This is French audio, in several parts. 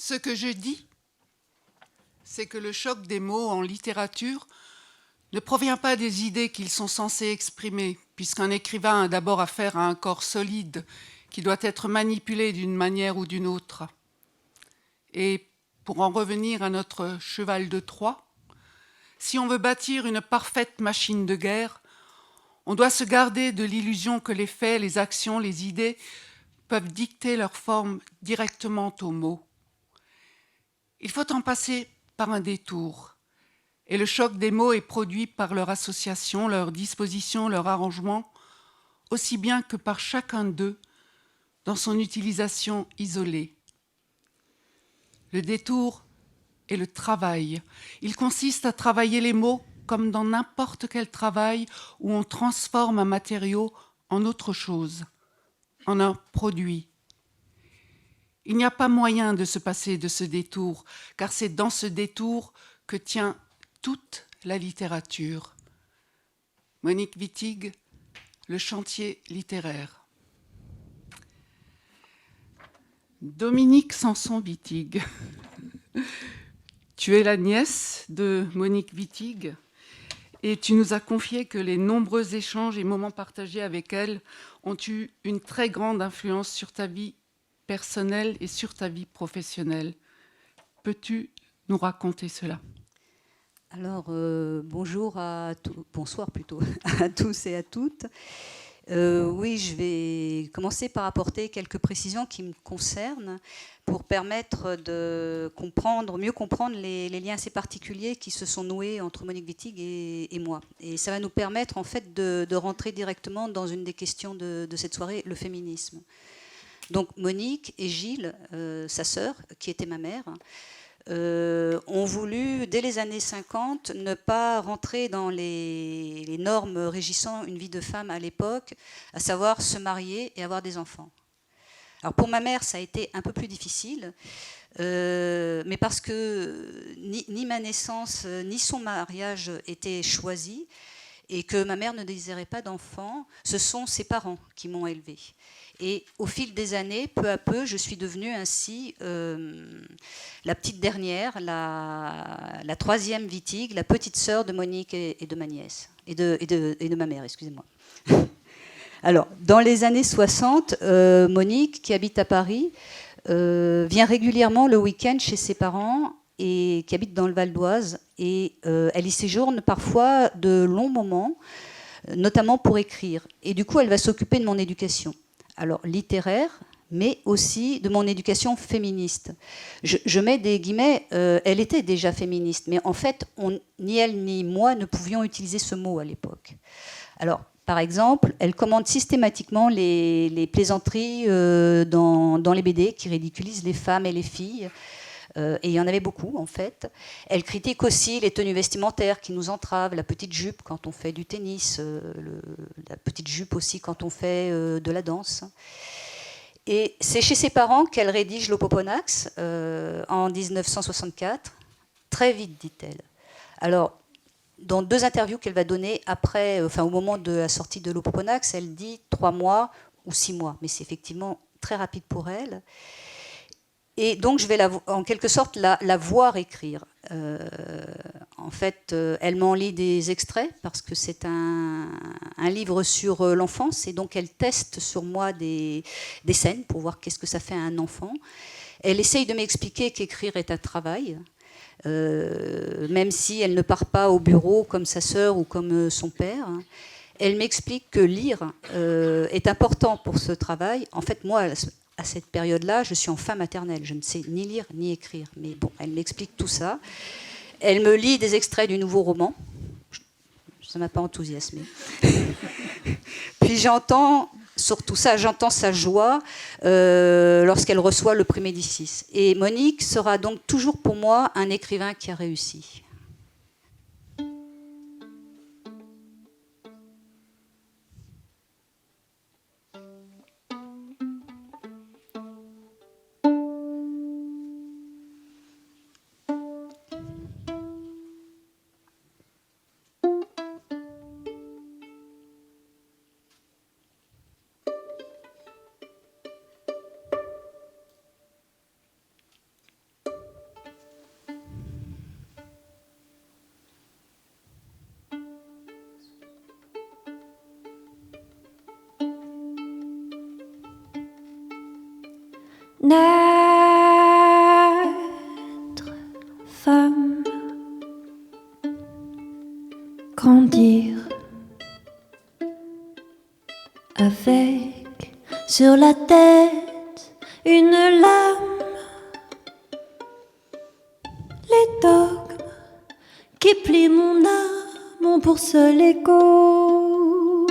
Ce que je dis, c'est que le choc des mots en littérature ne provient pas des idées qu'ils sont censés exprimer, puisqu'un écrivain a d'abord affaire à un corps solide qui doit être manipulé d'une manière ou d'une autre. Et pour en revenir à notre cheval de Troie, si on veut bâtir une parfaite machine de guerre, on doit se garder de l'illusion que les faits, les actions, les idées peuvent dicter leur forme directement aux mots. Il faut en passer par un détour. Et le choc des mots est produit par leur association, leur disposition, leur arrangement, aussi bien que par chacun d'eux dans son utilisation isolée. Le détour est le travail. Il consiste à travailler les mots comme dans n'importe quel travail où on transforme un matériau en autre chose, en un produit. Il n'y a pas moyen de se passer de ce détour, car c'est dans ce détour que tient toute la littérature. Monique Wittig, Le chantier littéraire. Dominique Sanson-Wittig, tu es la nièce de Monique Wittig et tu nous as confié que les nombreux échanges et moments partagés avec elle ont eu une très grande influence sur ta vie personnelle et sur ta vie professionnelle. Peux-tu nous raconter cela ? Alors, bonsoir plutôt, à tous et à toutes. Oui, je vais commencer par apporter quelques précisions qui me concernent pour permettre de mieux comprendre les liens assez particuliers qui se sont noués entre Monique Wittig et moi. Et ça va nous permettre en fait de rentrer directement dans une des questions de cette soirée, le féminisme. Donc Monique et Gilles, sa sœur, qui était ma mère, ont voulu, dès les années 50, ne pas rentrer dans les normes régissant une vie de femme à l'époque, à savoir se marier et avoir des enfants. Alors pour ma mère, ça a été un peu plus difficile, mais parce que ni ma naissance, ni son mariage étaient choisis, et que ma mère ne désirait pas d'enfants, ce sont ses parents qui m'ont élevée. Et au fil des années, peu à peu, je suis devenue ainsi la petite dernière, la troisième Wittig, la petite sœur de Monique et de ma nièce, et de ma mère, excusez-moi. Alors, dans les années 60, Monique, qui habite à Paris, vient régulièrement le week-end chez ses parents et qui habite dans le Val d'Oise. Et elle y séjourne parfois de longs moments, notamment pour écrire. Et du coup, elle va s'occuper de mon éducation. Alors, littéraire, mais aussi de mon éducation féministe. Je mets des guillemets, elle était déjà féministe, mais en fait, ni elle ni moi ne pouvions utiliser ce mot à l'époque. Alors, par exemple, elle commande systématiquement les plaisanteries dans les BD qui ridiculisent les femmes et les filles. Et il y en avait beaucoup, en fait. Elle critique aussi les tenues vestimentaires qui nous entravent, la petite jupe quand on fait du tennis, la petite jupe aussi quand on fait de la danse. Et c'est chez ses parents qu'elle rédige l'Opoponax en 1964. Très vite, dit-elle. Alors, dans 2 interviews qu'elle va donner après, au moment de la sortie de l'Opoponax, elle dit 3 mois ou 6 mois. Mais c'est effectivement très rapide pour elle. Et donc, je vais en quelque sorte la voir écrire. En fait, elle m'en lit des extraits parce que c'est un livre sur l'enfance et donc elle teste sur moi des scènes pour voir qu'est-ce que ça fait à un enfant. Elle essaye de m'expliquer qu'écrire est un travail, même si elle ne part pas au bureau comme sa sœur ou comme son père. Elle m'explique que lire est important pour ce travail. En fait, moi, à cette période-là, je suis en fin maternelle. Je ne sais ni lire ni écrire. Mais bon, elle m'explique tout ça. Elle me lit des extraits du nouveau roman. Ça ne m'a pas enthousiasmée. Puis j'entends, surtout ça, j'entends sa joie lorsqu'elle reçoit le prix Médicis. Et Monique sera donc toujours pour moi un écrivain qui a réussi. Naître femme, grandir avec sur la tête une lame, les dogmes qui plient mon âme ont pour seul écho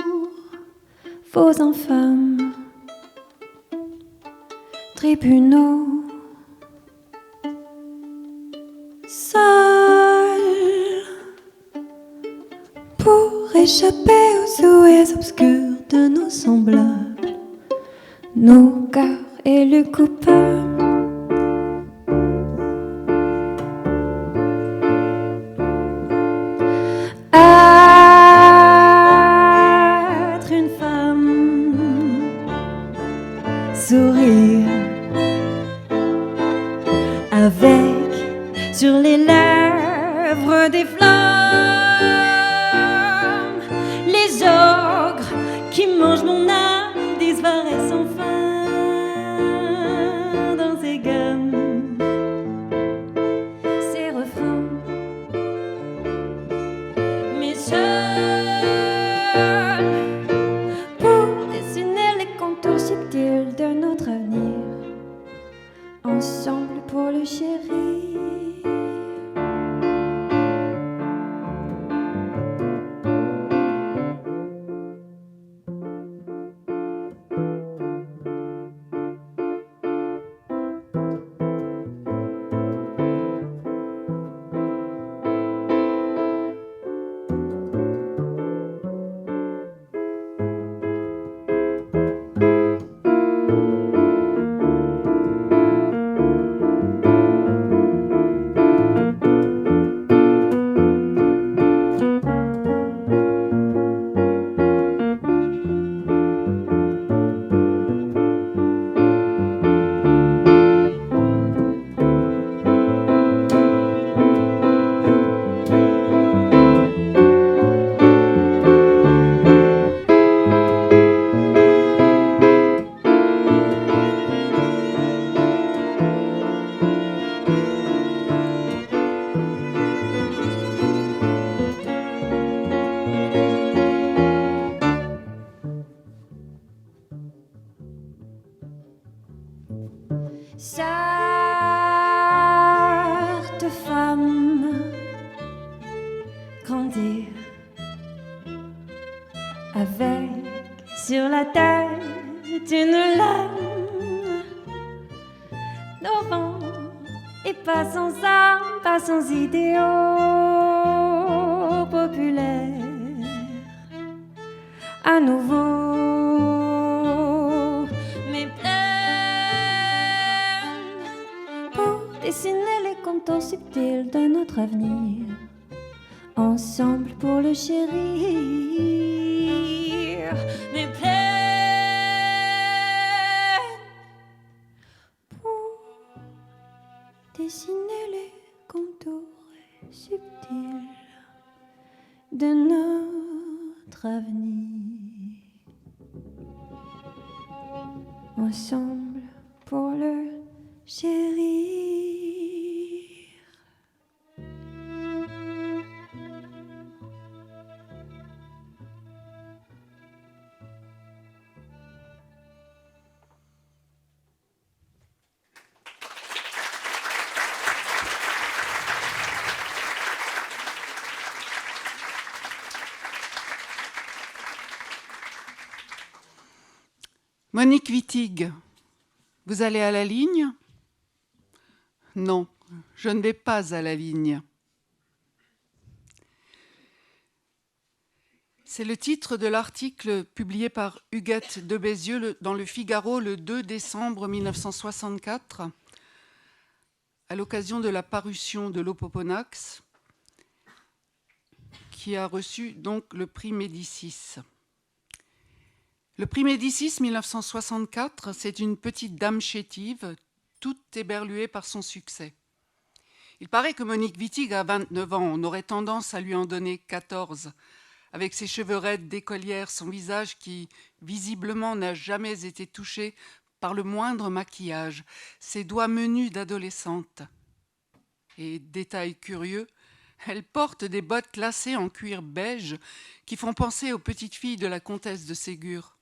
vos infâmes tribunaux. Seul pour échapper aux souhaits obscurs de nos semblables, nos cœurs et le coupable. Être une femme, sourire avec sur les lèvres des flammes, les ogres qui mangent mon âme disparaissent enfin dans ces gammes, ces refrains, mais seul pour dessiner les contours subtils de notre avenir, ensemble pour le chérir. Certes, femme, grandir avec sur la tête une lame, nos vents et pas sans âme, pas sans idéaux populaires, à nouveau, mais pleines pour dessiner les contours subtils de notre avenir, ensemble pour le chérir, mais pleines pour dessiner les contours subtils de notre avenir, ensemble pour le chérir. Monique Wittig, vous allez à la ligne? Non, je ne vais pas à la ligne. C'est le titre de l'article publié par Huguette de Bézieux dans le Figaro le 2 décembre 1964, à l'occasion de la parution de l'Opoponax, qui a reçu donc le prix Médicis. Le prix Médicis 1964, c'est une petite dame chétive, toute éberluée par son succès. Il paraît que Monique Wittig a 29 ans, on aurait tendance à lui en donner 14, avec ses cheveux raides d'écolière, son visage qui, visiblement, n'a jamais été touché par le moindre maquillage, ses doigts menus d'adolescente. Et, détail curieux, elle porte des bottes lacées en cuir beige qui font penser aux petites filles de la comtesse de Ségur.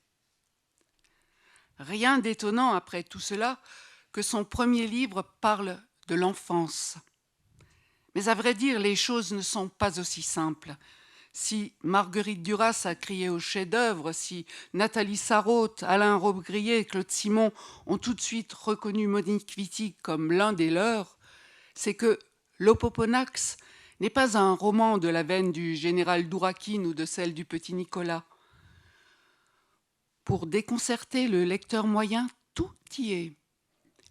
Rien d'étonnant après tout cela que son premier livre parle de l'enfance. Mais à vrai dire, les choses ne sont pas aussi simples. Si Marguerite Duras a crié au chef-d'œuvre, si Nathalie Sarraute, Alain Robbe-Grillet et Claude Simon ont tout de suite reconnu Monique Wittig comme l'un des leurs, c'est que l'Opoponax n'est pas un roman de la veine du général Dourakine ou de celle du petit Nicolas. Pour déconcerter le lecteur moyen, tout y est.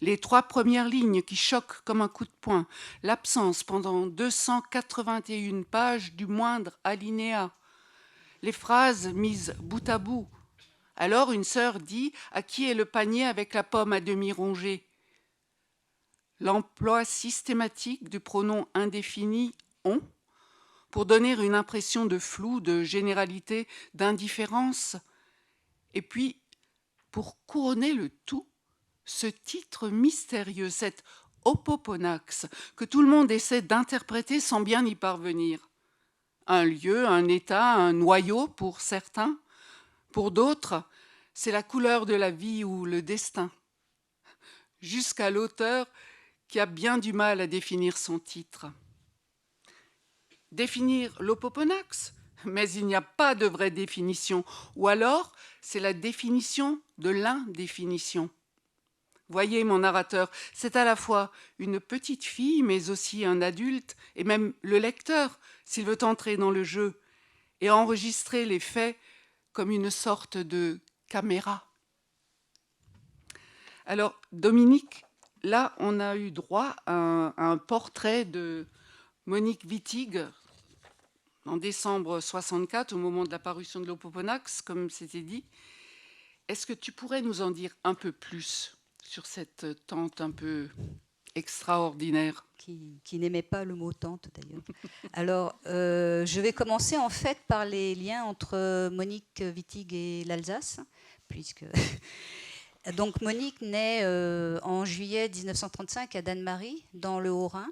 Les 3 premières lignes qui choquent comme un coup de poing, l'absence pendant 281 pages du moindre alinéa, les phrases mises bout à bout. Alors une sœur dit « À qui est le panier avec la pomme à demi rongée ?» L'emploi systématique du pronom indéfini « on » pour donner une impression de flou, de généralité, d'indifférence. Et puis, pour couronner le tout, ce titre mystérieux, cet Opoponax, que tout le monde essaie d'interpréter sans bien y parvenir. Un lieu, un état, un noyau pour certains. Pour d'autres, c'est la couleur de la vie ou le destin. Jusqu'à l'auteur qui a bien du mal à définir son titre. Définir l'Opoponax ? Mais il n'y a pas de vraie définition. Ou alors, c'est la définition de l'indéfinition. Voyez mon narrateur, c'est à la fois une petite fille, mais aussi un adulte, et même le lecteur, s'il veut entrer dans le jeu, et enregistrer les faits comme une sorte de caméra. Alors, Dominique, là, on a eu droit à un portrait de Monique Wittig en décembre 64, au moment de la parution de l'Opoponax, comme c'était dit. Est-ce que tu pourrais nous en dire un peu plus sur cette tante un peu extraordinaire? Qui n'aimait pas le mot tante d'ailleurs. Alors, je vais commencer en fait par les liens entre Monique Wittig et l'Alsace, puisque donc Monique naît en juillet 1935 à Dannemarie, dans le Haut-Rhin.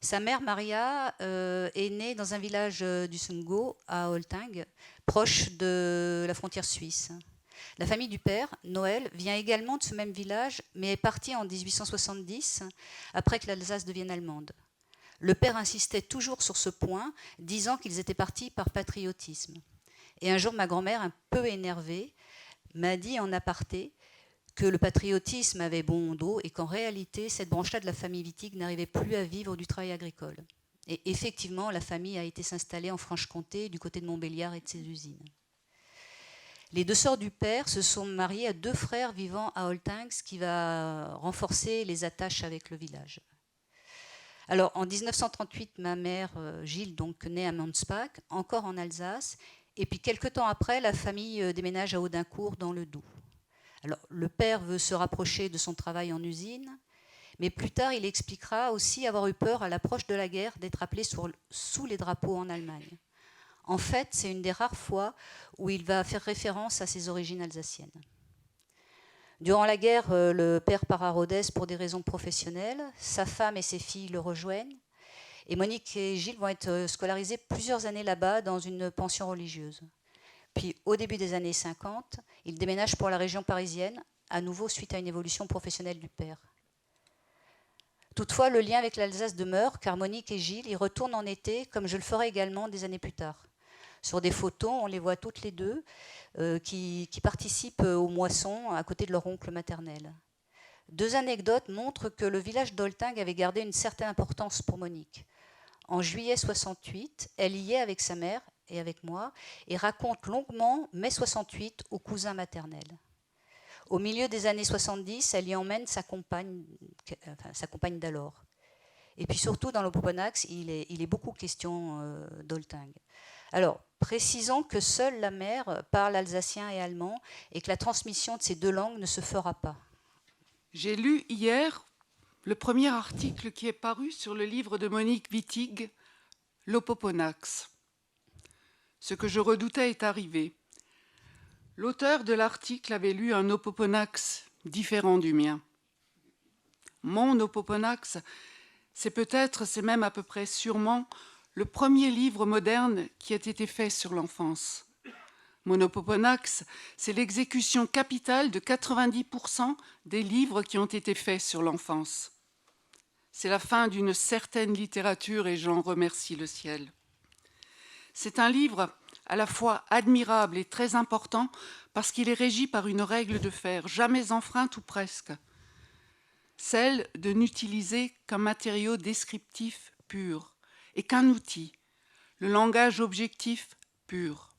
Sa mère Maria est née dans un village du Sundgau à Olting, proche de la frontière suisse. La famille du père, Noël, vient également de ce même village, mais est partie en 1870, après que l'Alsace devienne allemande. Le père insistait toujours sur ce point, disant qu'ils étaient partis par patriotisme. Et un jour, ma grand-mère, un peu énervée, m'a dit en aparté que le patriotisme avait bon dos et qu'en réalité, cette branche-là de la famille Wittig n'arrivait plus à vivre du travail agricole. Et effectivement, la famille a été s'installer en Franche-Comté, du côté de Montbéliard et de ses usines. Les 2 sœurs du père se sont mariées à 2 frères vivant à Olting, ce qui va renforcer les attaches avec le village. Alors, en 1938, ma mère, Gilles, donc, naît à Mansbach, encore en Alsace, et puis quelques temps après, la famille déménage à Audincourt, dans le Doubs. Alors, le père veut se rapprocher de son travail en usine, mais plus tard, il expliquera aussi avoir eu peur à l'approche de la guerre d'être appelé sous les drapeaux en Allemagne. En fait, c'est une des rares fois où il va faire référence à ses origines alsaciennes. Durant la guerre, le père part à Rodez pour des raisons professionnelles. Sa femme et ses filles le rejoignent. Et Monique et Gilles vont être scolarisés plusieurs années là-bas dans une pension religieuse. Puis, au début des années 50, ils déménagent pour la région parisienne, à nouveau suite à une évolution professionnelle du père. Toutefois, le lien avec l'Alsace demeure, car Monique et Gilles y retournent en été, comme je le ferai également des années plus tard. Sur des photos, on les voit toutes les deux qui participent aux moissons à côté de leur oncle maternel. 2 anecdotes montrent que le village d'Olting avait gardé une certaine importance pour Monique. En juillet 68, elle y est avec sa mère et avec moi et raconte longuement mai 68 au cousin maternel. Au milieu des années 70, elle y emmène sa compagne d'alors. Et puis surtout, dans l'Opoponax, il est beaucoup question d'Olting. Alors, précisons que seule la mère parle alsacien et allemand et que la transmission de ces 2 langues ne se fera pas. J'ai lu hier le premier article qui est paru sur le livre de Monique Wittig, l'Opoponax. Ce que je redoutais est arrivé. L'auteur de l'article avait lu un Opoponax différent du mien. Mon Opoponax, c'est même à peu près sûrement le premier livre moderne qui ait été fait sur l'enfance. Mon Opoponax, c'est l'exécution capitale de 90% des livres qui ont été faits sur l'enfance. C'est la fin d'une certaine littérature et j'en remercie le ciel. C'est un livre à la fois admirable et très important parce qu'il est régi par une règle de fer, jamais enfreinte ou presque, celle de n'utiliser qu'un matériau descriptif pur et qu'un outil, le langage objectif pur.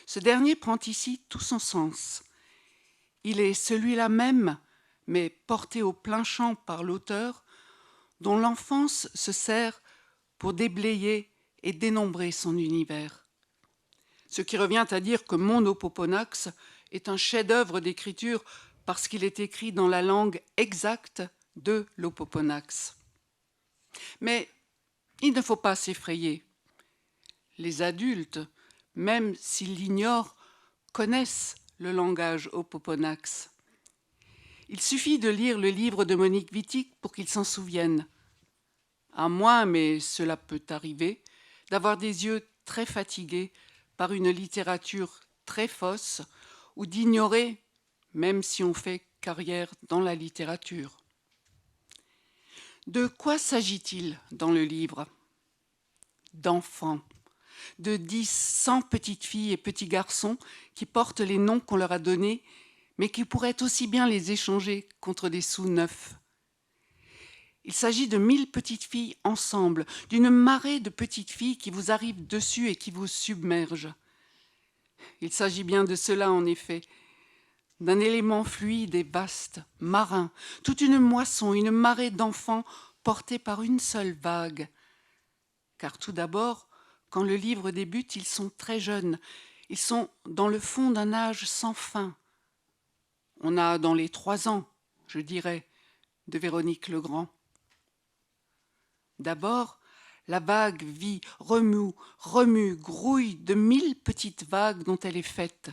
Ce dernier prend ici tout son sens. Il est celui-là même, mais porté au plein champ par l'auteur, dont l'enfance se sert pour déblayer et dénombrer son univers. Ce qui revient à dire que mon Opoponax est un chef-d'œuvre d'écriture parce qu'il est écrit dans la langue exacte de l'Opoponax. Mais il ne faut pas s'effrayer. Les adultes, même s'ils l'ignorent, connaissent le langage Opoponax. Il suffit de lire le livre de Monique Wittig pour qu'ils s'en souviennent. À moins, mais cela peut arriver, d'avoir des yeux très fatigués par une littérature très fausse ou d'ignorer, même si on fait carrière dans la littérature. De quoi s'agit-il dans le livre ? D'enfants, de 10, 100 petites filles et petits garçons qui portent les noms qu'on leur a donnés, mais qui pourraient aussi bien les échanger contre des sous neufs. Il s'agit de 1000 petites filles ensemble, d'une marée de petites filles qui vous arrivent dessus et qui vous submergent. Il s'agit bien de cela, en effet, d'un élément fluide et vaste, marin, toute une moisson, une marée d'enfants portés par une seule vague. Car tout d'abord, quand le livre débute, ils sont très jeunes, ils sont dans le fond d'un âge sans fin. On a dans les 3 ans, je dirais, de Véronique Legrand. D'abord, la vague vit, remue, grouille de 1000 petites vagues dont elle est faite.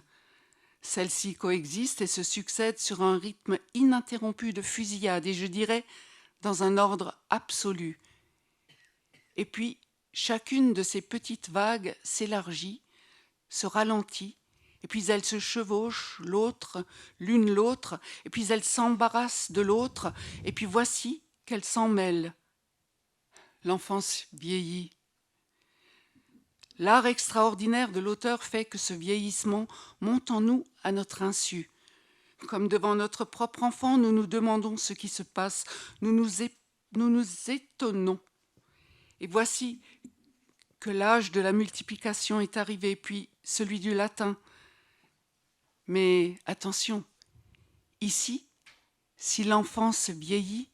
Celles-ci coexistent et se succèdent sur un rythme ininterrompu de fusillade et je dirais dans un ordre absolu. Et puis, chacune de ces petites vagues s'élargit, se ralentit, et puis elles se chevauchent l'une l'autre, et puis elles s'embarrassent de l'autre, et puis voici qu'elles s'en mêlent. L'enfance vieillit. L'art extraordinaire de l'auteur fait que ce vieillissement monte en nous à notre insu. Comme devant notre propre enfant, nous nous demandons ce qui se passe, nous nous étonnons. Et voici que l'âge de la multiplication est arrivé, puis celui du latin. Mais attention, ici, si l'enfance vieillit,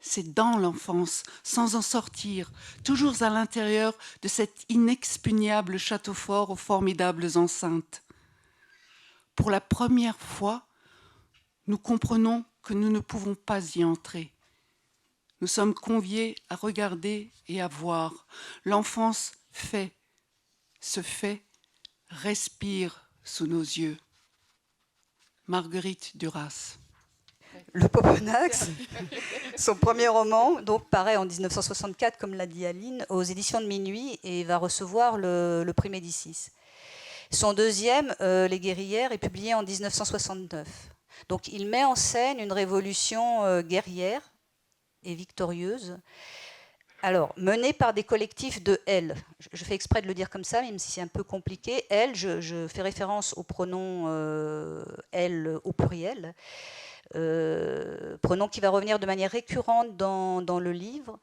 c'est dans l'enfance, sans en sortir, toujours à l'intérieur de cet inexpugnable château fort aux formidables enceintes. Pour la première fois, nous comprenons que nous ne pouvons pas y entrer. Nous sommes conviés à regarder et à voir. L'enfance se fait, respire sous nos yeux. Marguerite Duras. L'Opoponax, son premier roman, donc paraît en 1964, comme l'a dit Aline, aux éditions de Minuit et va recevoir le prix Médicis. Son deuxième, Les Guerrières, est publié en 1969. Donc il met en scène une révolution guerrière et victorieuse, alors menée par des collectifs de elles. Je fais exprès de le dire comme ça, même si c'est un peu compliqué. Elles, je fais référence au pronom elles au pluriel. Pronom qui va revenir de manière récurrente dans le livre.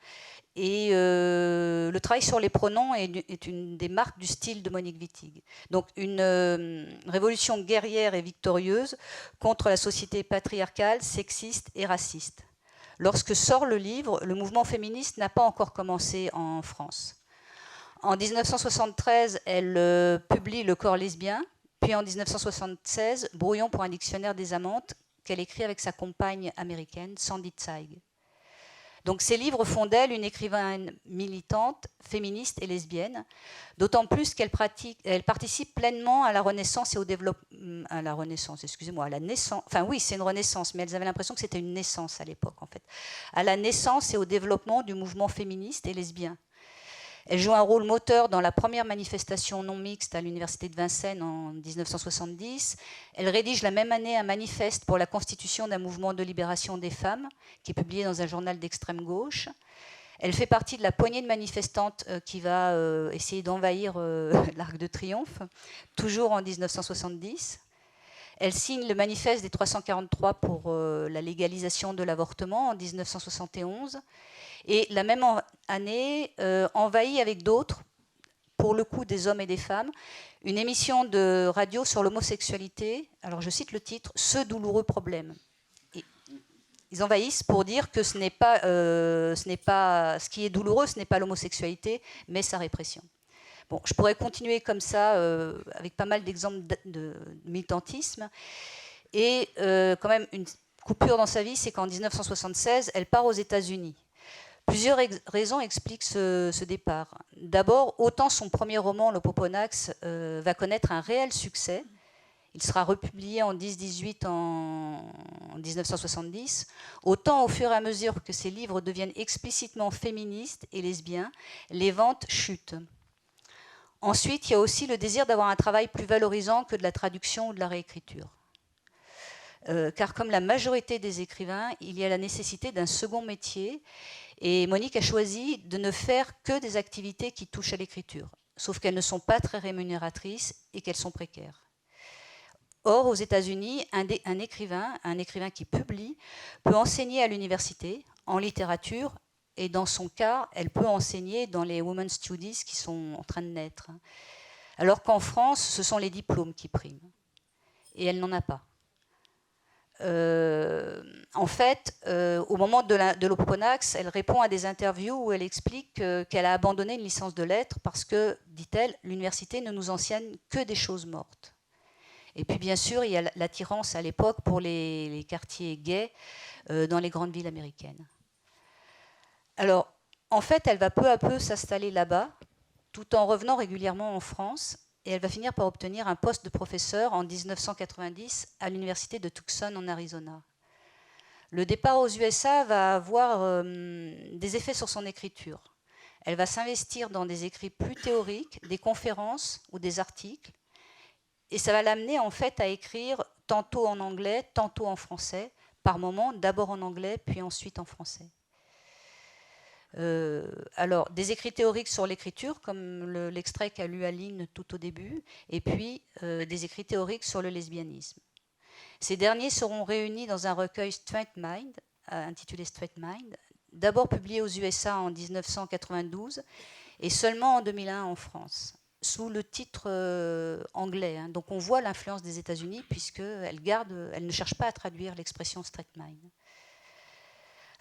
Et le travail sur les pronoms est une des marques du style de Monique Wittig. Donc une révolution guerrière et victorieuse contre la société patriarcale, sexiste et raciste. Lorsque sort le livre, le mouvement féministe n'a pas encore commencé en France. En 1973, elle publie Le corps lesbien, puis en 1976, Brouillon pour un dictionnaire des amantes, qu'elle écrit avec sa compagne américaine, Sandy Zweig. Donc ces livres font d'elle une écrivaine militante, féministe et lesbienne, d'autant plus qu'elle participe pleinement à la Renaissance et au à la Renaissance, excusez-moi, à la naissance, enfin oui, c'est une renaissance, mais elles avaient l'impression que c'était une naissance à l'époque, en fait, à la naissance et au développement du mouvement féministe et lesbien. Elle joue un rôle moteur dans la première manifestation non mixte à l'université de Vincennes en 1970. Elle rédige la même année un manifeste pour la constitution d'un mouvement de libération des femmes, qui est publié dans un journal d'extrême gauche. Elle fait partie de la poignée de manifestantes qui va essayer d'envahir l'Arc de Triomphe, toujours en 1970. Elle signe le manifeste des 343 pour la légalisation de l'avortement en 1971. Et la même année, envahit avec d'autres, pour le coup des hommes et des femmes, une émission de radio sur l'homosexualité. Alors je cite le titre, « Ce douloureux problème ». Ils envahissent pour dire que ce qui est douloureux, ce n'est pas l'homosexualité, mais sa répression. Bon, je pourrais continuer comme ça, avec pas mal d'exemples de militantisme. Et quand même, une coupure dans sa vie, c'est qu'en 1976, elle part aux États-Unis. Plusieurs raisons expliquent ce départ. D'abord, autant son premier roman, Le Poponax, va connaître un réel succès. Il sera republié en 10-18 en 1970. Autant au fur et à mesure que ses livres deviennent explicitement féministes et lesbiens, les ventes chutent. Ensuite, il y a aussi le désir d'avoir un travail plus valorisant que de la traduction ou de la réécriture. Car comme la majorité des écrivains, il y a la nécessité d'un second métier. Et Monique a choisi de ne faire que des activités qui touchent à l'écriture, sauf qu'elles ne sont pas très rémunératrices et qu'elles sont précaires. Or, aux États-Unis, un écrivain qui publie peut enseigner à l'université, en littérature, et dans son cas, elle peut enseigner dans les Women's Studies qui sont en train de naître. Alors qu'en France, ce sont les diplômes qui priment. Et elle n'en a pas. En fait, au moment de l'Oponax, elle répond à des interviews où elle explique qu'elle a abandonné une licence de lettres parce que, dit-elle, l'université ne nous enseigne que des choses mortes. Et puis, bien sûr, il y a l'attirance à l'époque pour les quartiers gays dans les grandes villes américaines. Alors, en fait, elle va peu à peu s'installer là-bas, tout en revenant régulièrement en France. Et elle va finir par obtenir un poste de professeur en 1990 à l'université de Tucson en Arizona. Le départ aux USA va avoir des effets sur son écriture. Elle va s'investir dans des écrits plus théoriques, des conférences ou des articles. Et ça va l'amener en fait à écrire tantôt en anglais, tantôt en français, par moments, d'abord en anglais, puis ensuite en français. Alors, des écrits théoriques sur l'écriture, comme l'extrait qu'a lu Aline tout au début, et puis des écrits théoriques sur le lesbianisme. Ces derniers seront réunis dans un recueil Straight Mind, intitulé Straight Mind, d'abord publié aux USA en 1992 et seulement en 2001 en France, sous le titre anglais. Donc on voit l'influence des États-Unis puisqu'elle ne cherche pas à traduire l'expression Straight Mind.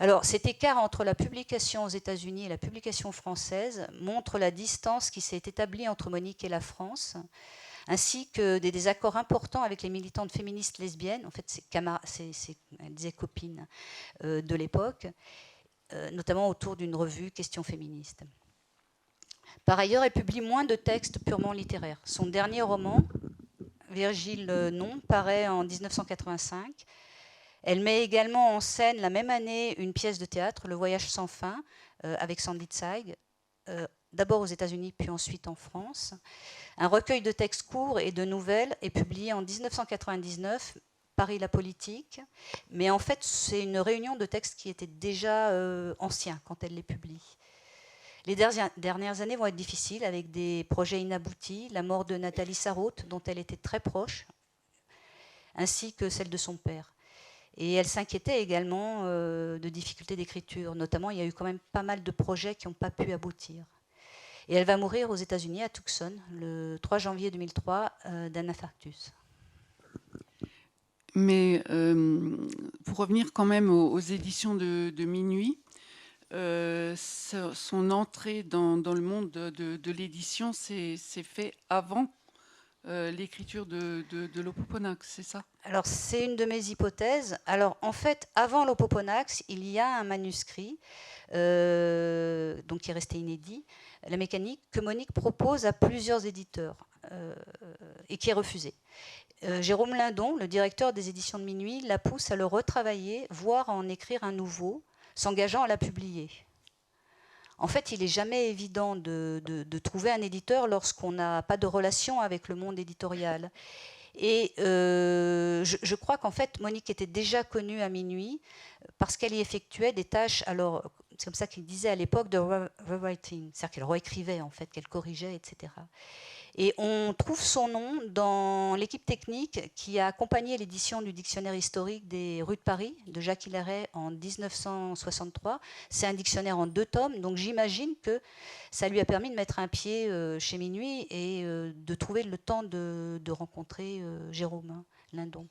Alors, cet écart entre la publication aux États-Unis et la publication française montre la distance qui s'est établie entre Monique et la France, ainsi que des désaccords importants avec les militantes féministes lesbiennes, en fait, elle disait copines de l'époque, notamment autour d'une revue Questions féministes. Par ailleurs, elle publie moins de textes purement littéraires. Son dernier roman, Virgile Non, paraît en 1985. Elle met également en scène la même année une pièce de théâtre, Le Voyage sans fin, avec Sandy Zweig, d'abord aux États-Unis puis ensuite en France. Un recueil de textes courts et de nouvelles est publié en 1999, Paris la politique, mais en fait c'est une réunion de textes qui étaient déjà anciens quand elle les publie. Les dernières années vont être difficiles avec des projets inaboutis, la mort de Nathalie Sarraute, dont elle était très proche, ainsi que celle de son père. Et elle s'inquiétait également de difficultés d'écriture. Notamment, il y a eu quand même pas mal de projets qui n'ont pas pu aboutir. Et elle va mourir aux États-Unis, à Tucson, le 3 janvier 2003, d'un infarctus. Mais pour revenir quand même aux éditions de Minuit, son entrée dans le monde de l'édition s'est fait avant l'écriture de l'Opoponax, c'est ça? Alors, c'est une de mes hypothèses. Alors, en fait, avant l'Opoponax, il y a un manuscrit, donc qui est resté inédit, La mécanique, que Monique propose à plusieurs éditeurs. et qui est refusé. Jérôme Lindon, le directeur des éditions de Minuit, la pousse à le retravailler, voire à en écrire un nouveau, s'engageant à la publier. En fait, il n'est jamais évident de trouver un éditeur lorsqu'on n'a pas de relation avec le monde éditorial. Et je crois qu'en fait, Monique était déjà connue à Minuit parce qu'elle y effectuait des tâches, alors c'est comme ça qu'il disait à l'époque, de rewriting, c'est-à-dire qu'elle réécrivait en fait, qu'elle corrigeait, etc. Et on trouve son nom dans l'équipe technique qui a accompagné l'édition du dictionnaire historique des rues de Paris de Jacques Hilaret en 1963. C'est un dictionnaire en 2 tomes, donc j'imagine que ça lui a permis de mettre un pied chez Minuit et de trouver le temps de rencontrer Jérôme Lindon.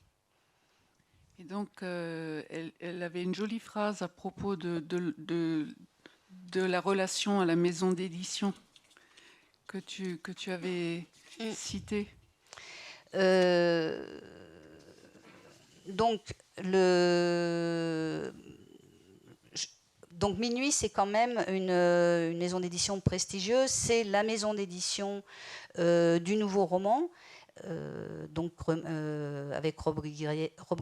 Et donc, elle avait une jolie phrase à propos de la relation à la maison d'édition que tu avais citée. Donc Minuit, c'est quand même une maison d'édition prestigieuse. C'est la maison d'édition du nouveau roman. Avec Rob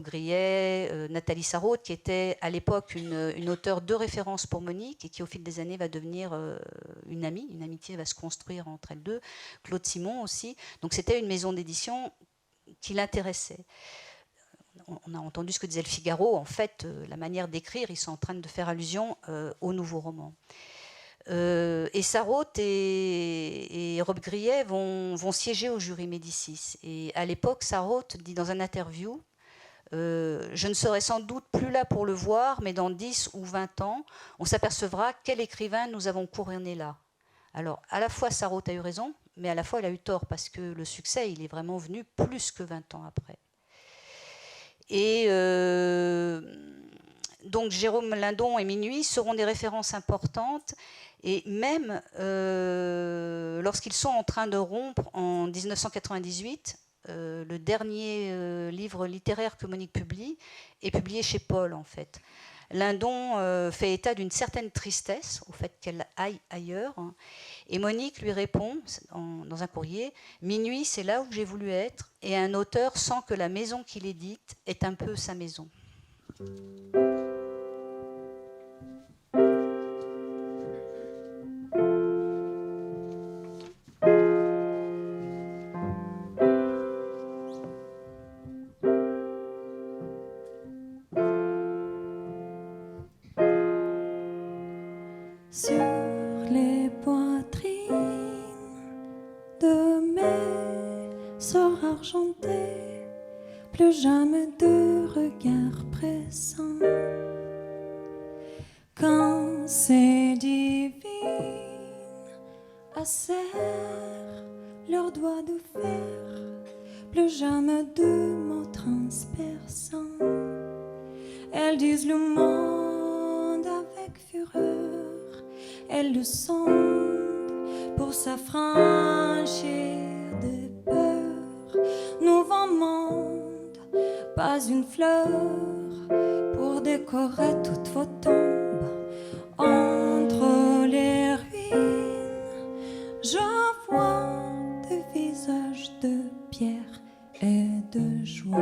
Grillet, Nathalie Sarraute, qui était à l'époque une auteure de référence pour Monique et qui au fil des années va devenir une amie. Une amitié va se construire entre elles deux. Claude Simon aussi. Donc c'était une maison d'édition qui l'intéressait. On a entendu ce que disait le Figaro. En fait, la manière d'écrire, ils sont en train de faire allusion au nouveau roman. Et Sarraute et Rob Grillet vont siéger au jury Médicis. Et à l'époque, Sarraute dit dans une interview je ne serai sans doute plus là pour le voir, mais dans 10 ou 20 ans, on s'apercevra quel écrivain nous avons couronné là. Alors, à la fois, Sarraute a eu raison, mais à la fois, il a eu tort, parce que le succès, il est vraiment venu plus que 20 ans après. Et donc, Jérôme Lindon et Minuit seront des références importantes. Et même lorsqu'ils sont en train de rompre en 1998, le dernier livre littéraire que Monique publie est publié chez Paul, en fait. Lindon fait état d'une certaine tristesse au fait qu'elle aille ailleurs. Et Monique lui répond dans un courrier « Minuit, c'est là où j'ai voulu être, et un auteur sent que la maison qu'il édite est un peu sa maison. » Sur les poitrines de mes sœurs argentées, plus jamais de regard pressant. Quand ces divines acèrent leurs doigts de fer, plus jamais de mots transperçants. Elles disent le monde avec fureur. Elles le sondent pour s'affranchir des peurs. Nouveau monde, pas une fleur pour décorer toutes vos tombes. Entre les ruines, je vois des visages de pierre et de joie.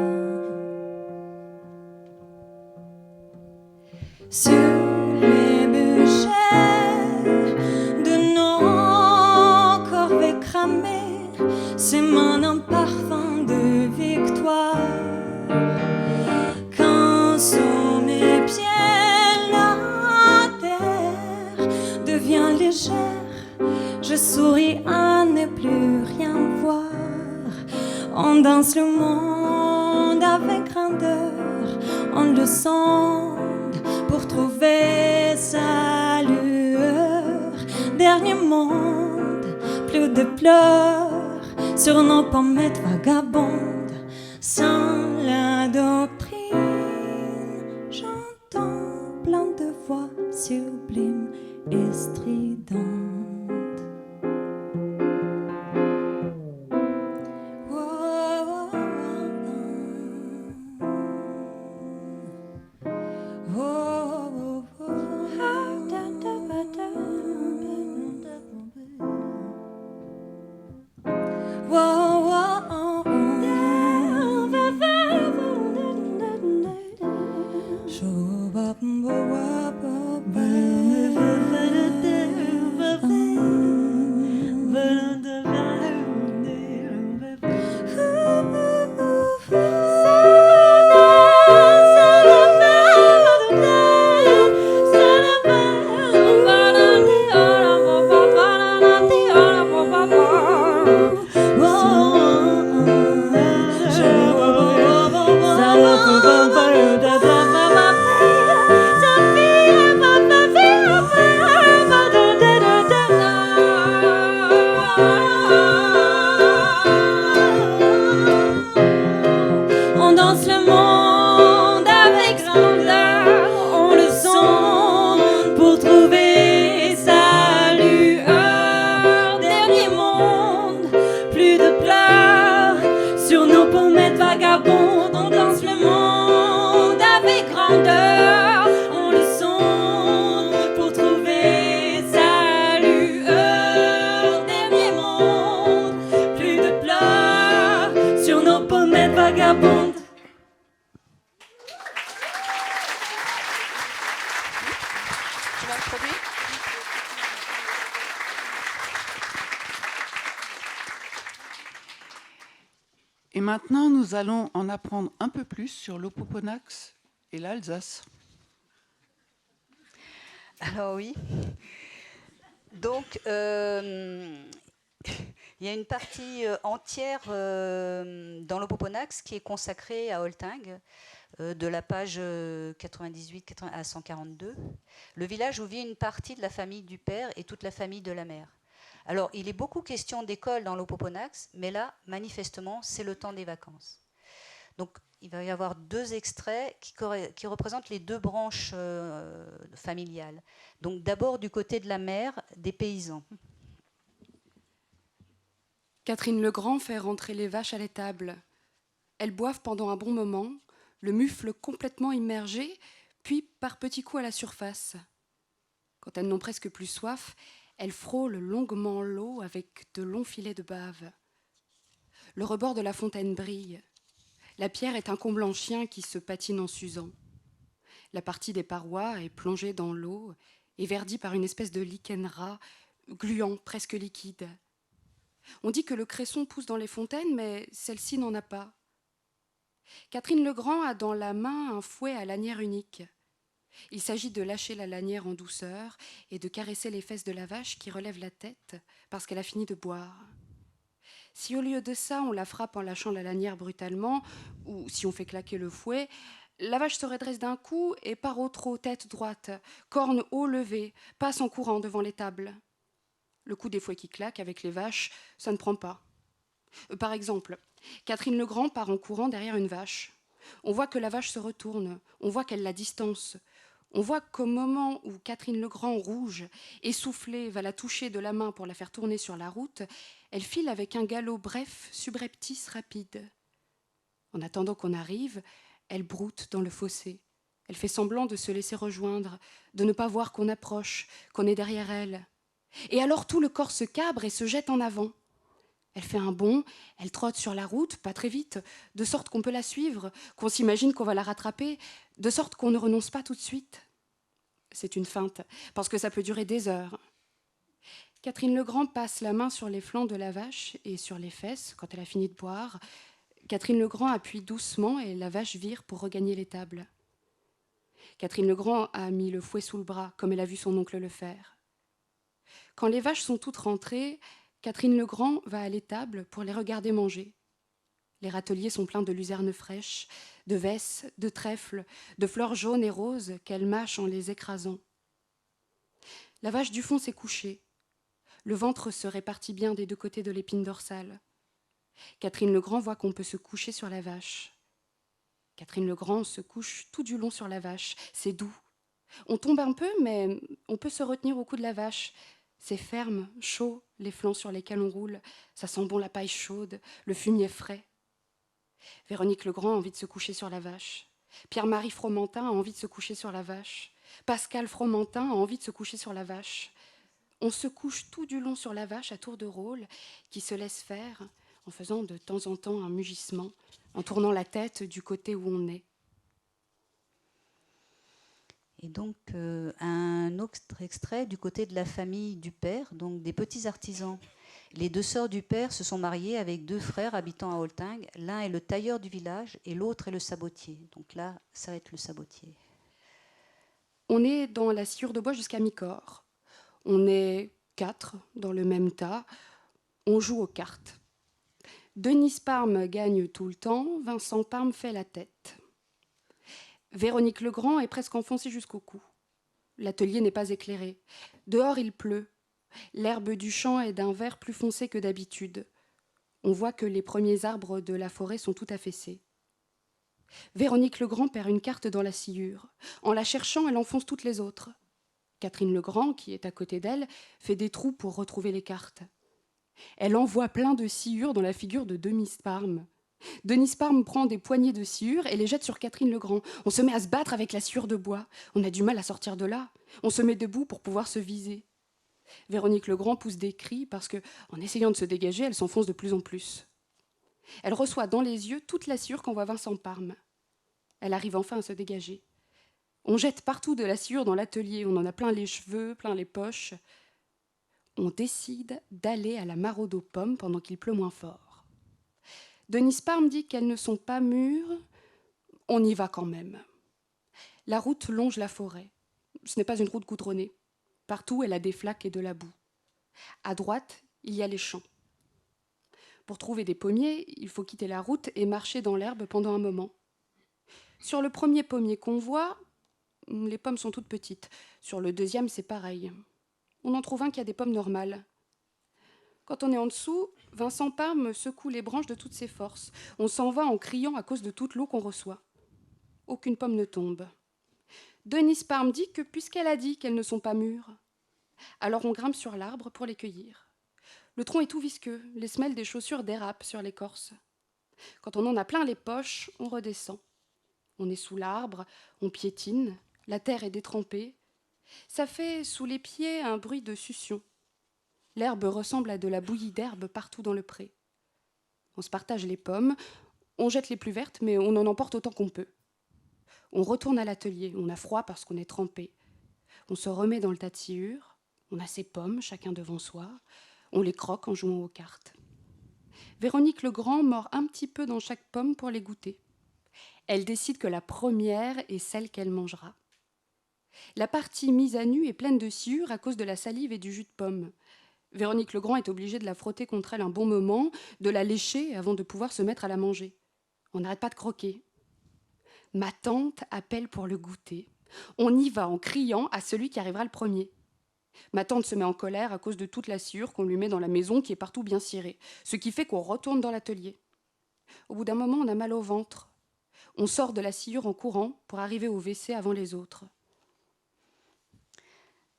Sur les bûchers de nos corvées cramées, s'émane un parfum de victoire. Quand sous mes pieds la terre devient légère, je souris à ne plus rien voir. On danse le monde avec grandeur, on le sonde pour trouver sa lueur. Dernier monde, plus de pleurs sur nos pommettes vagabondes. Sans la doctrine, j'entends plein de voix sublimes et stridentes. Whoa. vagabonde, on danse le monde avec grandeur, on le sonde pour trouver sa lueur. Dernier monde, plus de pleurs sur nos pommettes vagabondes. Tu m'introduis ? Et maintenant, nous allons en apprendre un peu plus sur l'Opoponax et l'Alsace. Alors oui. Donc, il y a une partie entière dans l'Opoponax qui est consacrée à Oltingue, de la page 98 à 142. Le village où vit une partie de la famille du père et toute la famille de la mère. Alors, il est beaucoup question d'école dans l'Opoponax, mais là, manifestement, c'est le temps des vacances. Donc, il va y avoir 2 extraits qui représentent les 2 branches familiales. Donc, d'abord, du côté de la mère, des paysans. Catherine Legrand fait rentrer les vaches à l'étable. Elles boivent pendant un bon moment, le mufle complètement immergé, puis par petits coups à la surface. Quand elles n'ont presque plus soif, elles frôlent longuement l'eau avec de longs filets de bave. Le rebord de la fontaine brille. La pierre est un comble en chien qui se patine en s'usant. La partie des parois est plongée dans l'eau et verdie par une espèce de lichen ras, gluant, presque liquide. On dit que le cresson pousse dans les fontaines, mais celle-ci n'en a pas. Catherine Legrand a dans la main un fouet à lanière unique. Il s'agit de lâcher la lanière en douceur et de caresser les fesses de la vache qui relève la tête parce qu'elle a fini de boire. Si au lieu de ça, on la frappe en lâchant la lanière brutalement, ou si on fait claquer le fouet, la vache se redresse d'un coup et part au trot, tête droite, cornes haut levées, passe en courant devant l'étable. Le coup des fouets qui claquent avec les vaches, ça ne prend pas. Par exemple, Catherine Legrand part en courant derrière une vache. On voit que la vache se retourne, on voit qu'elle la distance. On voit qu'au moment où Catherine Legrand, rouge, essoufflée, va la toucher de la main pour la faire tourner sur la route, elle file avec un galop bref, subreptice, rapide. En attendant qu'on arrive, elle broute dans le fossé. Elle fait semblant de se laisser rejoindre, de ne pas voir qu'on approche, qu'on est derrière elle. Et alors tout le corps se cabre et se jette en avant. Elle fait un bond, elle trotte sur la route, pas très vite, de sorte qu'on peut la suivre, qu'on s'imagine qu'on va la rattraper, de sorte qu'on ne renonce pas tout de suite. C'est une feinte, parce que ça peut durer des heures. Catherine Legrand passe la main sur les flancs de la vache et sur les fesses quand elle a fini de boire. Catherine Legrand appuie doucement et la vache vire pour regagner l'étable. Catherine Legrand a mis le fouet sous le bras, comme elle a vu son oncle le faire. Quand les vaches sont toutes rentrées, Catherine Legrand va à l'étable pour les regarder manger. Les râteliers sont pleins de luzernes fraîches, de vesses, de trèfles, de fleurs jaunes et roses qu'elle mâche en les écrasant. La vache du fond s'est couchée. Le ventre se répartit bien des 2 côtés de l'épine dorsale. Catherine Legrand voit qu'on peut se coucher sur la vache. Catherine Legrand se couche tout du long sur la vache. C'est doux. On tombe un peu, mais on peut se retenir au cou de la vache. C'est ferme, chaud, les flancs sur lesquels on roule. Ça sent bon la paille chaude, le fumier frais. Véronique Legrand a envie de se coucher sur la vache. Pierre-Marie Fromentin a envie de se coucher sur la vache. Pascal Fromentin a envie de se coucher sur la vache. On se couche tout du long sur la vache à tour de rôle, qui se laisse faire, en faisant de temps en temps un mugissement, en tournant la tête du côté où on est. Et donc, un autre extrait du côté de la famille du père, donc des petits artisans. Les 2 sœurs du père se sont mariées avec 2 frères habitant à Oltingue. L'un est le tailleur du village et l'autre est le sabotier. Donc là, ça va être le sabotier. On est dans la sciure de bois jusqu'à mi-corps. On est 4 dans le même tas. On joue aux cartes. Denis Parme gagne tout le temps. Vincent Parme fait la tête. Véronique Legrand est presque enfoncée jusqu'au cou. L'atelier n'est pas éclairé. Dehors, il pleut. L'herbe du champ est d'un vert plus foncé que d'habitude. On voit que les premiers arbres de la forêt sont tout affaissés. Véronique Legrand perd une carte dans la sciure. En la cherchant, elle enfonce toutes les autres. Catherine Legrand, qui est à côté d'elle, fait des trous pour retrouver les cartes. Elle envoie plein de sciures dans la figure de Denis Parme. Denis Parme prend des poignées de sciure et les jette sur Catherine Legrand. On se met à se battre avec la sciure de bois. On a du mal à sortir de là. On se met debout pour pouvoir se viser. Véronique Legrand pousse des cris parce que, en essayant de se dégager, elle s'enfonce de plus en plus. Elle reçoit dans les yeux toute la sciure qu'envoie Vincent Parme. Elle arrive enfin à se dégager. On jette partout de la sciure dans l'atelier. On en a plein les cheveux, plein les poches. On décide d'aller à la maraude aux pommes pendant qu'il pleut moins fort. Denis Parme dit qu'elles ne sont pas mûres. On y va quand même. La route longe la forêt. Ce n'est pas une route goudronnée. Partout, elle a des flaques et de la boue. À droite, il y a les champs. Pour trouver des pommiers, il faut quitter la route et marcher dans l'herbe pendant un moment. Sur le premier pommier qu'on voit, les pommes sont toutes petites. Sur le deuxième, c'est pareil. On en trouve un qui a des pommes normales. Quand on est en dessous, Vincent Parme secoue les branches de toutes ses forces. On s'en va en criant à cause de toute l'eau qu'on reçoit. Aucune pomme ne tombe. Denis Parme dit que puisqu'elle a dit qu'elles ne sont pas mûres, alors on grimpe sur l'arbre pour les cueillir. Le tronc est tout visqueux, les semelles des chaussures dérapent sur l'écorce. Quand on en a plein les poches, on redescend. On est sous l'arbre, on piétine, la terre est détrempée. Ça fait sous les pieds un bruit de succion. L'herbe ressemble à de la bouillie d'herbe partout dans le pré. On se partage les pommes, on jette les plus vertes, mais on en emporte autant qu'on peut. On retourne à l'atelier, on a froid parce qu'on est trempé. On se remet dans le tas de sciure, on a ses pommes, chacun devant soi, on les croque en jouant aux cartes. Véronique Legrand mord un petit peu dans chaque pomme pour les goûter. Elle décide que la première est celle qu'elle mangera. La partie mise à nu est pleine de sciure à cause de la salive et du jus de pomme. Véronique Legrand est obligée de la frotter contre elle un bon moment, de la lécher avant de pouvoir se mettre à la manger. On n'arrête pas de croquer. Ma tante appelle pour le goûter. On y va en criant à celui qui arrivera le premier. Ma tante se met en colère à cause de toute la sciure qu'on lui met dans la maison qui est partout bien cirée, ce qui fait qu'on retourne dans l'atelier. Au bout d'un moment, on a mal au ventre. On sort de la sciure en courant pour arriver au WC avant les autres.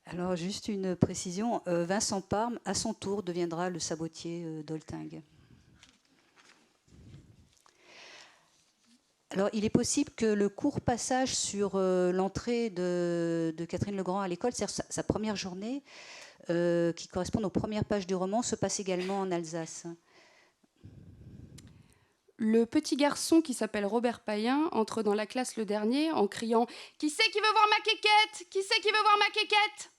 Alors, juste une précision, Vincent Parme, à son tour, deviendra le sabotier d'Oltingue. Alors, il est possible que le court passage sur l'entrée de Catherine Legrand à l'école, c'est-à-dire sa première journée, qui correspond aux premières pages du roman, se passe également en Alsace. Le petit garçon qui s'appelle Robert Payen entre dans la classe le dernier en criant « Qui c'est qui veut voir ma quéquette ? Qui c'est qui veut voir ma quéquette ?»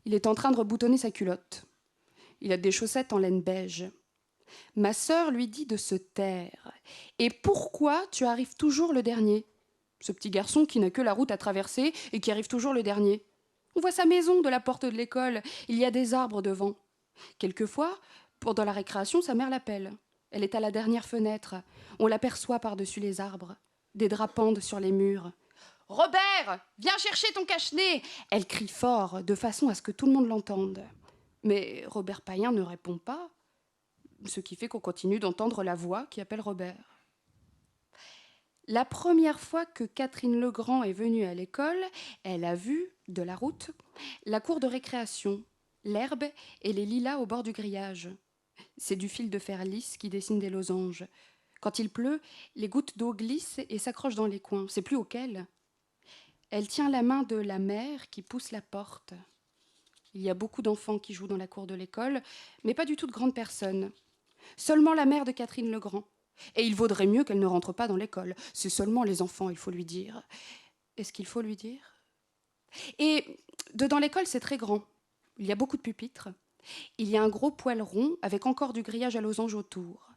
Il est en train de reboutonner sa culotte. Il a des chaussettes en laine beige. Ma sœur lui dit de se taire. « Et pourquoi tu arrives toujours le dernier ?» Ce petit garçon qui n'a que la route à traverser et qui arrive toujours le dernier. On voit sa maison de la porte de l'école. Il y a des arbres devant. Quelquefois, pendant la récréation, sa mère l'appelle. Elle est à la dernière fenêtre. On l'aperçoit par-dessus les arbres. Des draps pendent sur les murs. « Robert, viens chercher ton cache-nez !» Elle crie fort, de façon à ce que tout le monde l'entende. Mais Robert Payen ne répond pas, ce qui fait qu'on continue d'entendre la voix qui appelle Robert. La première fois que Catherine Legrand est venue à l'école, elle a vu, de la route, la cour de récréation, l'herbe et les lilas au bord du grillage. C'est du fil de fer lisse qui dessine des losanges. Quand il pleut, les gouttes d'eau glissent et s'accrochent dans les coins. C'est plus auquel. Elle tient la main de la mère qui pousse la porte. Il y a beaucoup d'enfants qui jouent dans la cour de l'école, mais pas du tout de grandes personnes. Seulement la mère de Catherine Legrand. Et il vaudrait mieux qu'elle ne rentre pas dans l'école. C'est seulement les enfants, il faut lui dire. Est-ce qu'il faut lui dire ? Et dedans l'école, c'est très grand. Il y a beaucoup de pupitres. Il y a un gros poêle rond avec encore du grillage à losanges autour.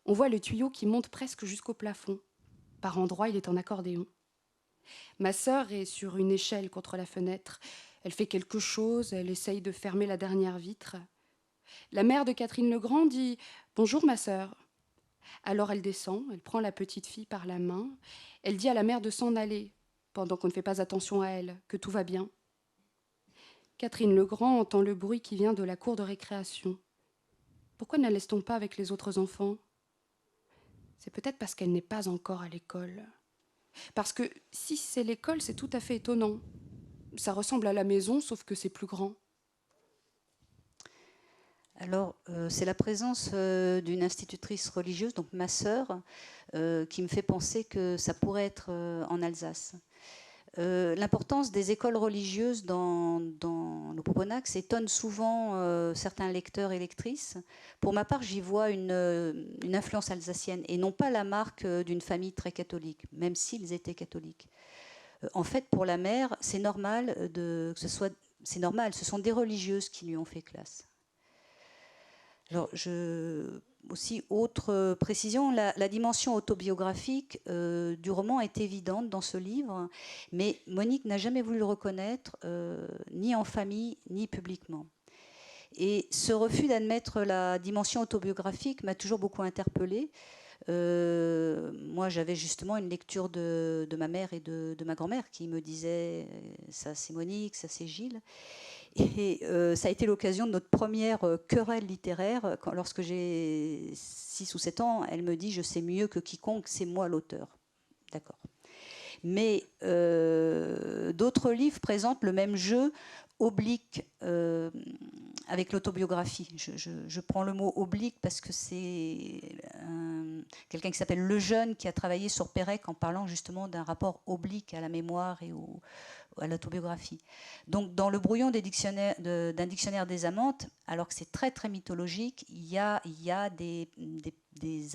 On voit le tuyau qui monte presque jusqu'au plafond. Par endroits, il est en accordéon. Ma sœur est sur une échelle contre la fenêtre. Elle fait quelque chose, elle essaye de fermer la dernière vitre. La mère de Catherine Legrand dit « Bonjour ma sœur ». Alors elle descend, elle prend la petite fille par la main. Elle dit à la mère de s'en aller, pendant qu'on ne fait pas attention à elle, que tout va bien. Catherine Legrand entend le bruit qui vient de la cour de récréation. Pourquoi ne la laisse-t-on pas avec les autres enfants ? C'est peut-être parce qu'elle n'est pas encore à l'école. Parce que si c'est l'école, c'est tout à fait étonnant. Ça ressemble à la maison, sauf que c'est plus grand. Alors, c'est la présence d'une institutrice religieuse, donc ma sœur, qui me fait penser que ça pourrait être en Alsace. L'importance des écoles religieuses dans le Poponax étonne souvent certains lecteurs et lectrices. Pour ma part, j'y vois une influence alsacienne et non pas la marque d'une famille très catholique, même s'ils étaient catholiques. En fait, pour la mère, c'est normal, c'est normal, ce sont des religieuses qui lui ont fait classe. Alors, aussi, autre précision, la dimension autobiographique du roman est évidente dans ce livre, mais Monique n'a jamais voulu le reconnaître, ni en famille, ni publiquement. Et ce refus d'admettre la dimension autobiographique m'a toujours beaucoup interpellée. Moi, j'avais justement une lecture de ma mère et de ma grand-mère qui me disaient ça c'est Monique, ça c'est Gilles. Et ça a été l'occasion de notre première querelle littéraire. Lorsque j'ai 6 ou 7 ans, elle me dit « Je sais mieux que quiconque, c'est moi l'auteur ». D'accord. Mais d'autres livres présentent le même jeu oblique avec l'autobiographie. Je prends le mot oblique parce que c'est quelqu'un qui s'appelle Lejeune qui a travaillé sur Pérec en parlant justement d'un rapport oblique à la mémoire et à l'autobiographie. Donc, dans le brouillon d'un dictionnaire des amantes, alors que c'est très très mythologique, il y a des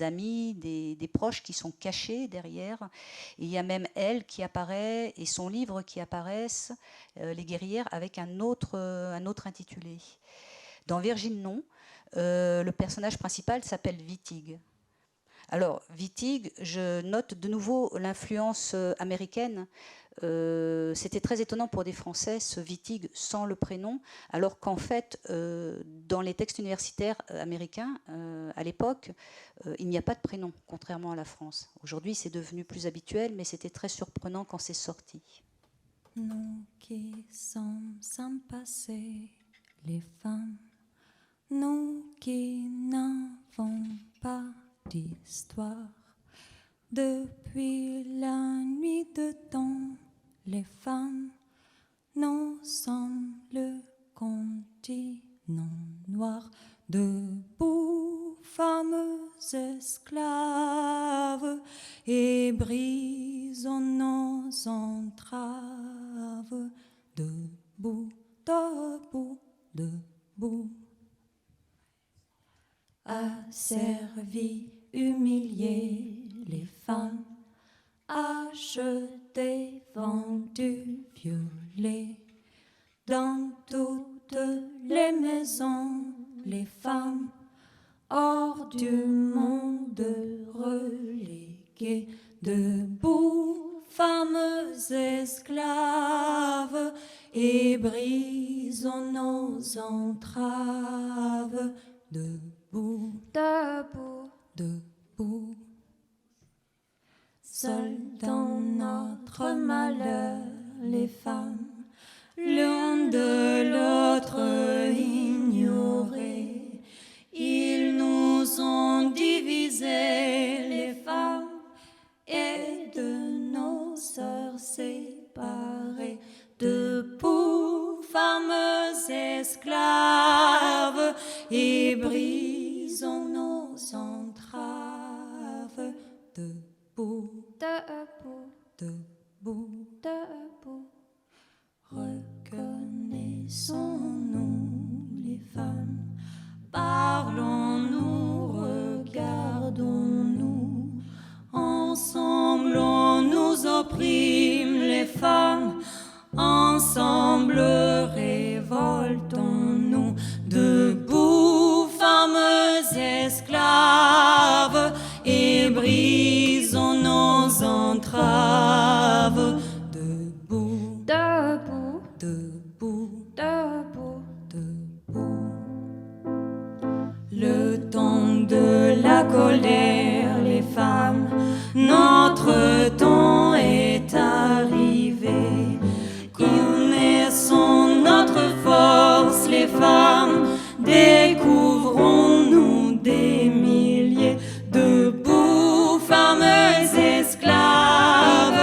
amis, des proches qui sont cachés derrière. Et il y a même elle qui apparaît et son livre qui apparaissent, Les guerrières, avec un autre intitulé. Dans Virgile Non, le personnage principal s'appelle Wittig. Alors, Wittig, je note de nouveau l'influence américaine. C'était très étonnant pour des Français, ce Wittig sans le prénom, alors qu'en fait, dans les textes universitaires américains, à l'époque, il n'y a pas de prénom, contrairement à la France. Aujourd'hui, c'est devenu plus habituel, mais c'était très surprenant quand c'est sorti. Nous qui sommes sans passé, les femmes, nous qui n'avons pas d'histoire, depuis la nuit de temps, les femmes, nous sommes le continent noir, debout, fameux esclaves, et brisons nos entraves, debout, debout, debout. Asservis, humiliés, les femmes, achetées, vendues, violées, dans toutes les maisons, les femmes, hors du monde reléguées, debout, fameux esclaves, et brisons nos entraves, debout, debout, debout. Seules dans notre malheur, les femmes, l'une de l'autre ignorées, ils nous ont divisés, les femmes, et de nos sœurs séparées, debout, fameux esclaves, et brisons nos entraves, debout, debout, debout, debout. Reconnaissons-nous les femmes, parlons-nous, regardons-nous, ensemble on nous opprime les femmes, ensemble révoltons-nous, debout, fameux esclaves, et brisons nos entraves, debout, debout, debout, debout, debout. Le temps de la colère, les femmes, notre temps est arrivé. Connaissons notre force, les femmes, découvrons-nous des milliers, debout, fameux esclaves,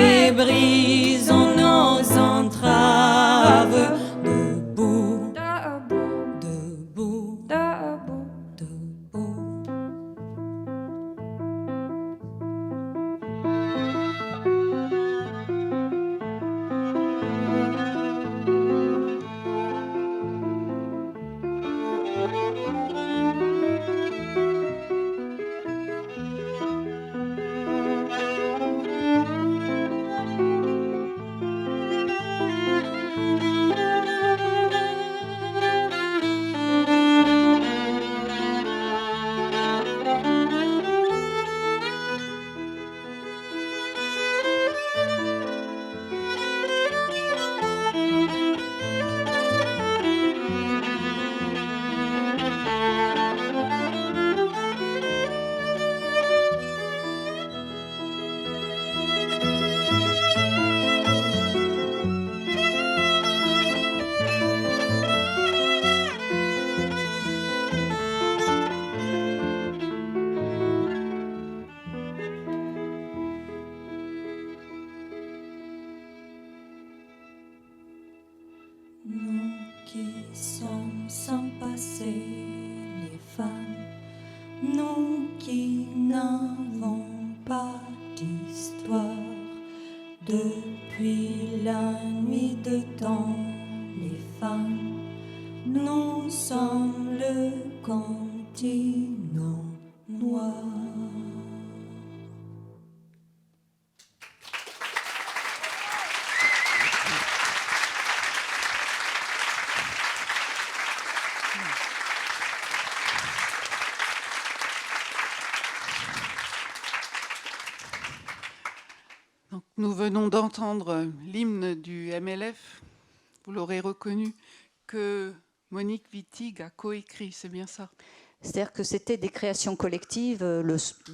et brisons nos entraves, debout, debout, debout, debout. sommes sans passé, les femmes, nous qui n'avons pas d'histoire. Depuis la nuit de temps, les femmes, nous sommes le continent noir. Donc, nous venons d'entendre l'hymne du MLF, vous l'aurez reconnu, que Monique Wittig a coécrit, c'est bien ça? C'est-à-dire que c'était des créations collectives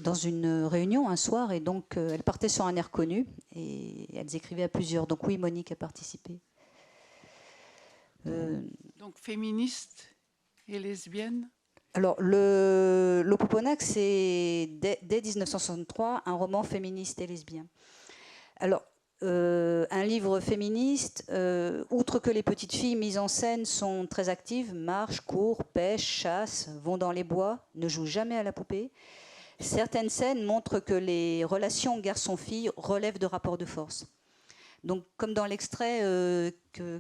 dans une réunion un soir, et donc elles partaient sur un air connu et elles écrivaient à plusieurs. Donc oui, Monique a participé. Donc féministe et lesbienne? Alors, le Pouponnac, c'est dès 1963 un roman féministe et lesbien. Alors, un livre féministe, outre que les petites filles mises en scène sont très actives, marchent, courent, pêchent, chassent, vont dans les bois, ne jouent jamais à la poupée, certaines scènes montrent que les relations garçon-fille relèvent de rapports de force. Donc, comme dans l'extrait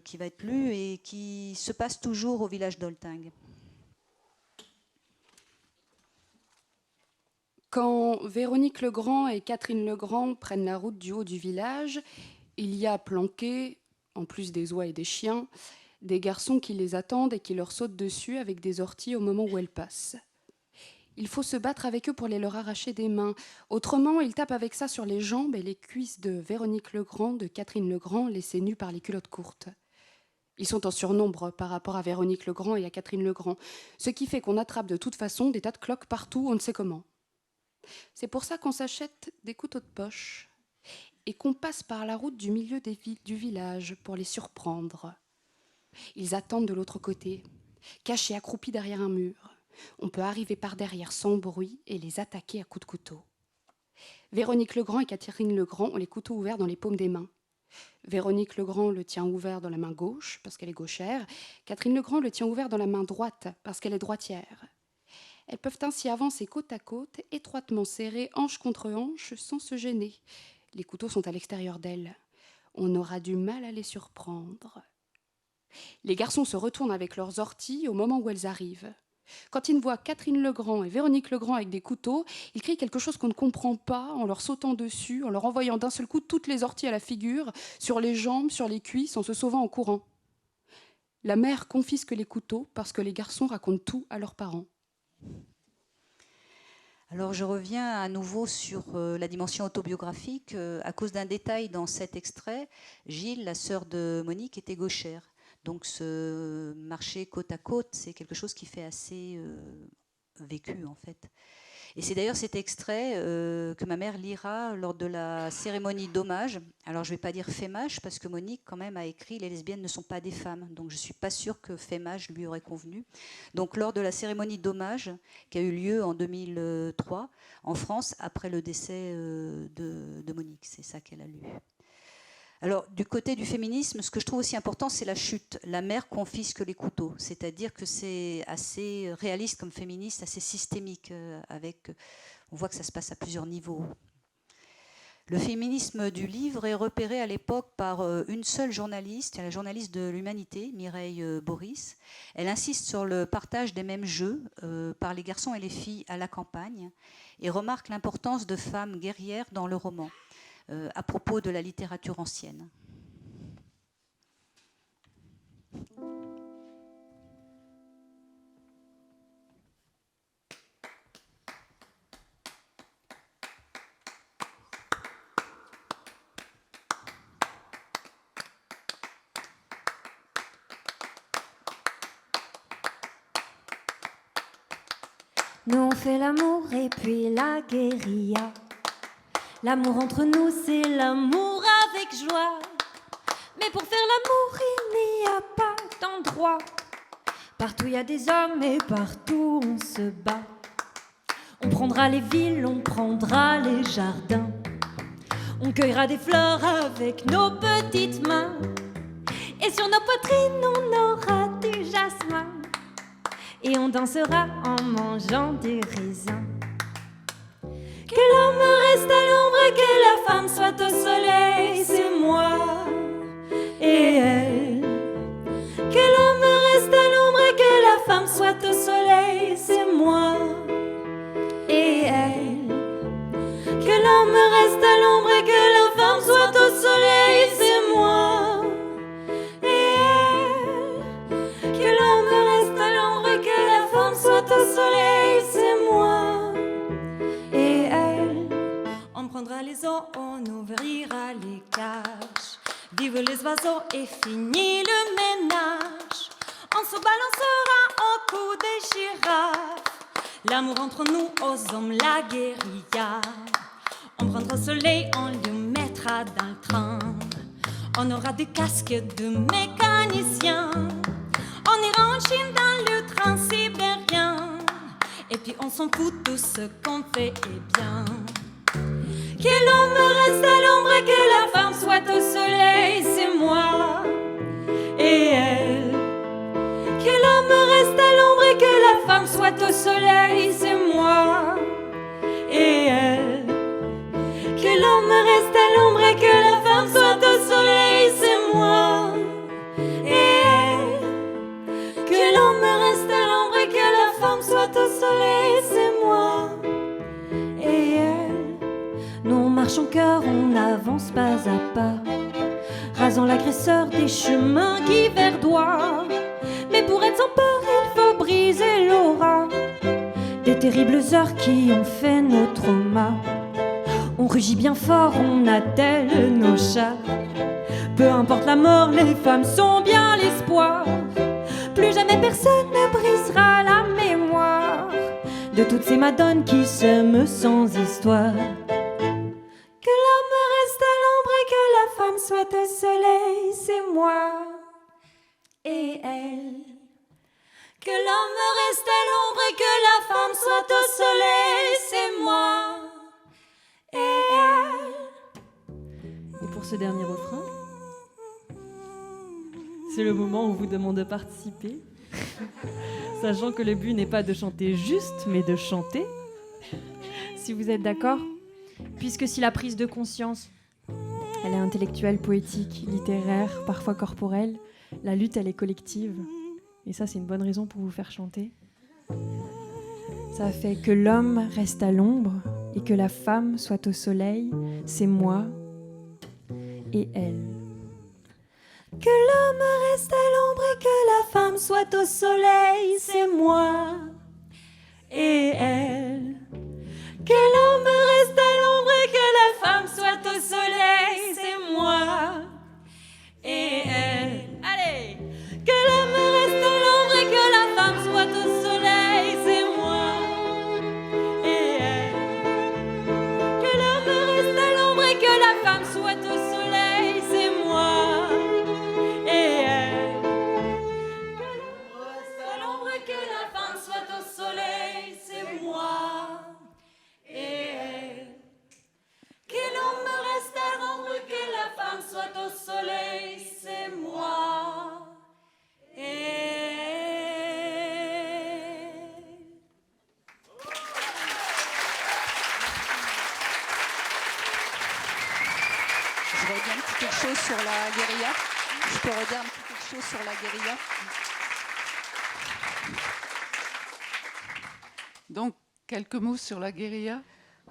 qui va être lu et qui se passe toujours au village d'Oltingue. Quand Véronique Legrand et Catherine Legrand prennent la route du haut du village, il y a planqué, en plus des oies et des chiens, des garçons qui les attendent et qui leur sautent dessus avec des orties au moment où elles passent. Il faut se battre avec eux pour les leur arracher des mains. Autrement, ils tapent avec ça sur les jambes et les cuisses de Véronique Legrand, de Catherine Legrand, laissées nues par les culottes courtes. Ils sont en surnombre par rapport à Véronique Legrand et à Catherine Legrand, ce qui fait qu'on attrape de toute façon des tas de cloques partout, on ne sait comment. C'est pour ça qu'on s'achète des couteaux de poche et qu'on passe par la route du milieu du village pour les surprendre. Ils attendent de l'autre côté, cachés accroupis derrière un mur. On peut arriver par derrière sans bruit et les attaquer à coups de couteau. Véronique Legrand et Catherine Legrand ont les couteaux ouverts dans les paumes des mains. Véronique Legrand le tient ouvert dans la main gauche parce qu'elle est gauchère. Catherine Legrand le tient ouvert dans la main droite parce qu'elle est droitière. Elles peuvent ainsi avancer côte à côte, étroitement serrées, hanche contre hanche, sans se gêner. Les couteaux sont à l'extérieur d'elles. On aura du mal à les surprendre. Les garçons se retournent avec leurs orties au moment où elles arrivent. Quand ils voient Catherine Legrand et Véronique Legrand avec des couteaux, ils crient quelque chose qu'on ne comprend pas en leur sautant dessus, en leur envoyant d'un seul coup toutes les orties à la figure, sur les jambes, sur les cuisses, en se sauvant en courant. La mère confisque les couteaux parce que les garçons racontent tout à leurs parents. Alors je reviens à nouveau sur la dimension autobiographique. À cause d'un détail dans cet extrait, Gilles, la sœur de Monique, était gauchère. Donc ce marché côte à côte, c'est quelque chose qui fait assez vécu en fait. Et c'est d'ailleurs cet extrait que ma mère lira lors de la cérémonie d'hommage. Alors je ne vais pas dire fémage parce que Monique quand même a écrit « Les lesbiennes ne sont pas des femmes ». Donc je ne suis pas sûre que fémage lui aurait convenu. Donc lors de la cérémonie d'hommage qui a eu lieu en 2003 en France après le décès de Monique. C'est ça qu'elle a lu. Alors, du côté du féminisme, ce que je trouve aussi important, c'est la chute. La mère confisque les couteaux. C'est-à-dire que c'est assez réaliste comme féministe, assez systémique. On voit que ça se passe à plusieurs niveaux. Le féminisme du livre est repéré à l'époque par une seule journaliste, la journaliste de l'Humanité, Mireille Boris. Elle insiste sur le partage des mêmes jeux par les garçons et les filles à la campagne et remarque l'importance de femmes guerrières dans le roman. À propos de la littérature ancienne. Nous on fait l'amour et puis la guérilla. L'amour entre nous, c'est l'amour avec joie. Mais pour faire l'amour, il n'y a pas d'endroit. Partout il y a des hommes et partout on se bat. On prendra les villes, on prendra les jardins. On cueillera des fleurs avec nos petites mains. Et sur nos poitrines, on aura du jasmin. jasmin. Et on dansera en mangeant des raisins. Que l'homme reste à l'ombre et que la femme soit au soleil, c'est moi et elle. Que l'homme reste à l'ombre et que la femme soit au soleil, c'est moi et elle. Que l'homme reste à l'ombre et que la femme soit au soleil, c'est moi et elle. Que l'homme reste à l'ombre et que la femme soit au soleil, c'est moi et elle. On prendra les eaux, on ouvrira les cages. Vive les oiseaux et fini le ménage. On se balancera au cou des girafes. L'amour entre nous, aux hommes, la guérilla. On prendra le soleil, on le mettra dans le train. On aura des casques de mécaniciens. On ira en Chine dans le transsibérien. Et puis on s'en fout, tout ce qu'on fait est bien. Que l'homme reste à l'ombre et que la femme soit au soleil, c'est moi et elle. Que l'homme reste à l'ombre et que la femme soit au soleil, c'est moi et elle. Que l'homme reste à l'ombre et que la femme soit au soleil, c'est moi et elle. Que l'homme reste à l'ombre et que la femme soit au soleil, c'est moi et elle. Nous on marche en chœur, on n'avance pas à pas, rasant l'agresseur des chemins qui verdoient. Mais pour être sans peur, il faut briser l'aura des terribles heures qui ont fait nos traumas. On rugit bien fort, on attelle nos chats. Peu importe la mort, les femmes sont bien l'espoir. Plus jamais personne ne brisera la mémoire de toutes ces madones qui s'aiment sans histoire. Que l'homme reste à l'ombre et que la femme soit au soleil, c'est moi et elle. Que l'homme reste à l'ombre et que la femme soit au soleil, c'est moi et elle. Et pour ce dernier refrain, c'est le moment où on vous demande de participer, sachant que le but n'est pas de chanter juste, mais de chanter. Si vous êtes d'accord, puisque si la prise de conscience, elle est intellectuelle, poétique, littéraire, parfois corporelle, la lutte, elle est collective. Et ça, c'est une bonne raison pour vous faire chanter. Ça fait que l'homme reste à l'ombre et que la femme soit au soleil, c'est moi et elle. Que l'homme reste à l'ombre et que la femme soit au soleil, c'est moi et elle. Que l'homme reste à l'ombre et que la femme soit au soleil, c'est moi et elle. Allez! Que l'homme reste à l'ombre et que la femme soit au soleil, c'est moi et elle. Que l'homme reste à l'ombre et que la femme soit au soleil, c'est moi et elle. Que l'homme reste à l'ombre et que la femme soit au soleil, c'est moi et elle. Que l'homme reste à l'ombre et que la femme soit au soleil, c'est moi et Je vais dire un petit quelque chose sur la guérilla. Je peux redire un petit quelque chose sur la guérilla. Donc, quelques mots sur la guérilla.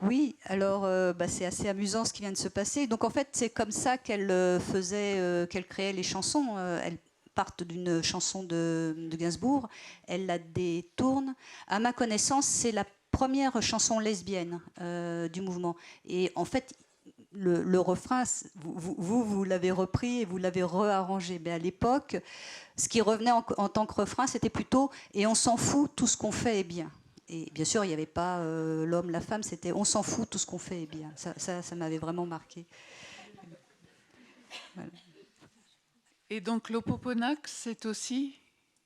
Oui, alors c'est assez amusant ce qui vient de se passer. Donc en fait, c'est comme ça qu'elle qu'elle créait les chansons. Elle partent d'une chanson de Gainsbourg, elle la détourne. À ma connaissance, c'est la première chanson lesbienne du mouvement. Et en fait, le refrain, vous l'avez repris et vous l'avez rearrangé. Mais à l'époque, ce qui revenait en tant que refrain, c'était plutôt « et on s'en fout, tout ce qu'on fait est bien ». Et bien sûr, il n'y avait pas l'homme, la femme, c'était « on s'en fout, tout ce qu'on fait est bien ». Ça m'avait vraiment marqué. Voilà. Et donc l'Opoponax, c'est aussi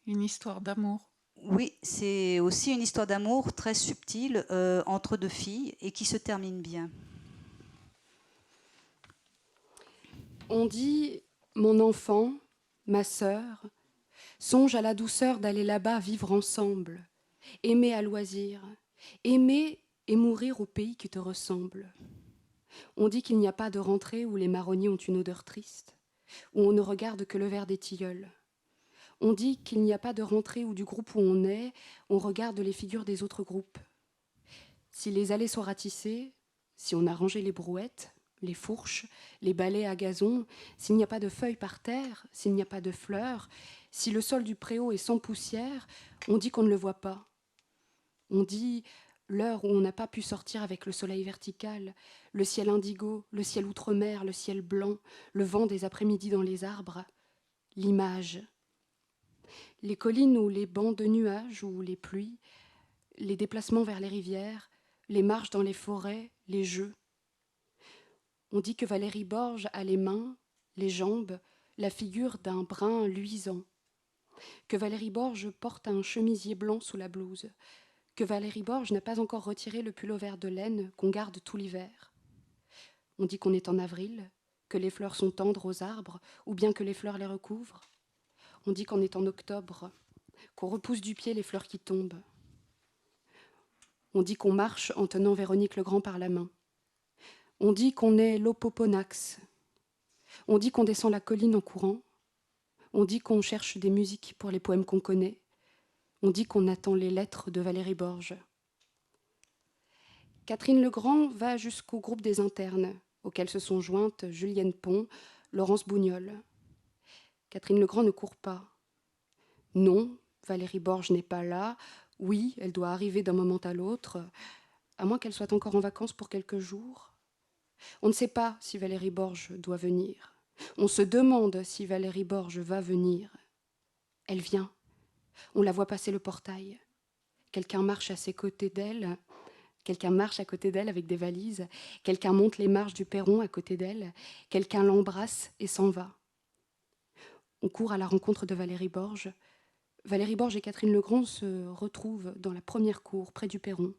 une histoire d'amour. Oui, c'est aussi une histoire d'amour très subtile entre deux filles et qui se termine bien. On dit mon enfant, ma sœur, Songe à la douceur d'aller là-bas vivre ensemble, aimer à loisir, aimer et mourir au pays qui te ressemble. On dit qu'il n'y a pas de rentrée où les marronniers ont une odeur triste, où on ne regarde que le verre des tilleuls. On dit qu'il n'y a pas de rentrée où du groupe où on regarde les figures des autres groupes. Si les allées sont ratissées, si on a rangé les brouettes, les fourches, les balais à gazon, s'il n'y a pas de feuilles par terre, s'il n'y a pas de fleurs, si le sol du préau est sans poussière, on dit qu'on ne le voit pas. On dit l'heure où on n'a pas pu sortir avec le soleil vertical, le ciel indigo, le ciel outre-mer, le ciel blanc, le vent des après-midi dans les arbres, l'image. Les collines ou les bancs de nuages ou les pluies, les déplacements vers les rivières, les marches dans les forêts, les jeux. On dit que Valérie Borges a les mains, les jambes, la figure d'un brun luisant, que Valérie Borges porte un chemisier blanc sous la blouse, que Valérie Borges n'a pas encore retiré le pullover de laine qu'on garde tout l'hiver. On dit qu'on est en avril, que les fleurs sont tendres aux arbres, ou bien que les fleurs les recouvrent. On dit qu'on est en octobre, qu'on repousse du pied les fleurs qui tombent. On dit qu'on marche en tenant Véronique Legrand par la main. On dit qu'on est l'Opoponax. On dit qu'on descend la colline en courant. On dit qu'on cherche des musiques pour les poèmes qu'on connaît. On dit qu'on attend les lettres de Valérie Borges. Catherine Legrand va jusqu'au groupe des internes, auxquels se sont jointes Julienne Pont, Laurence Bougnol. Catherine Legrand ne court pas. Non, Valérie Borges n'est pas là. Oui, elle doit arriver d'un moment à l'autre, à moins qu'elle soit encore en vacances pour quelques jours. On ne sait pas si Valérie Borges doit venir. On se demande si Valérie Borges va venir. Elle vient. On la voit passer le portail. Quelqu'un marche à ses côtés d'elle. Quelqu'un marche à côté d'elle avec des valises. Quelqu'un monte les marches du perron à côté d'elle. Quelqu'un l'embrasse et s'en va. On court à la rencontre de Valérie Borges. Valérie Borges et Catherine Legrand se retrouvent dans la première cour, près du perron.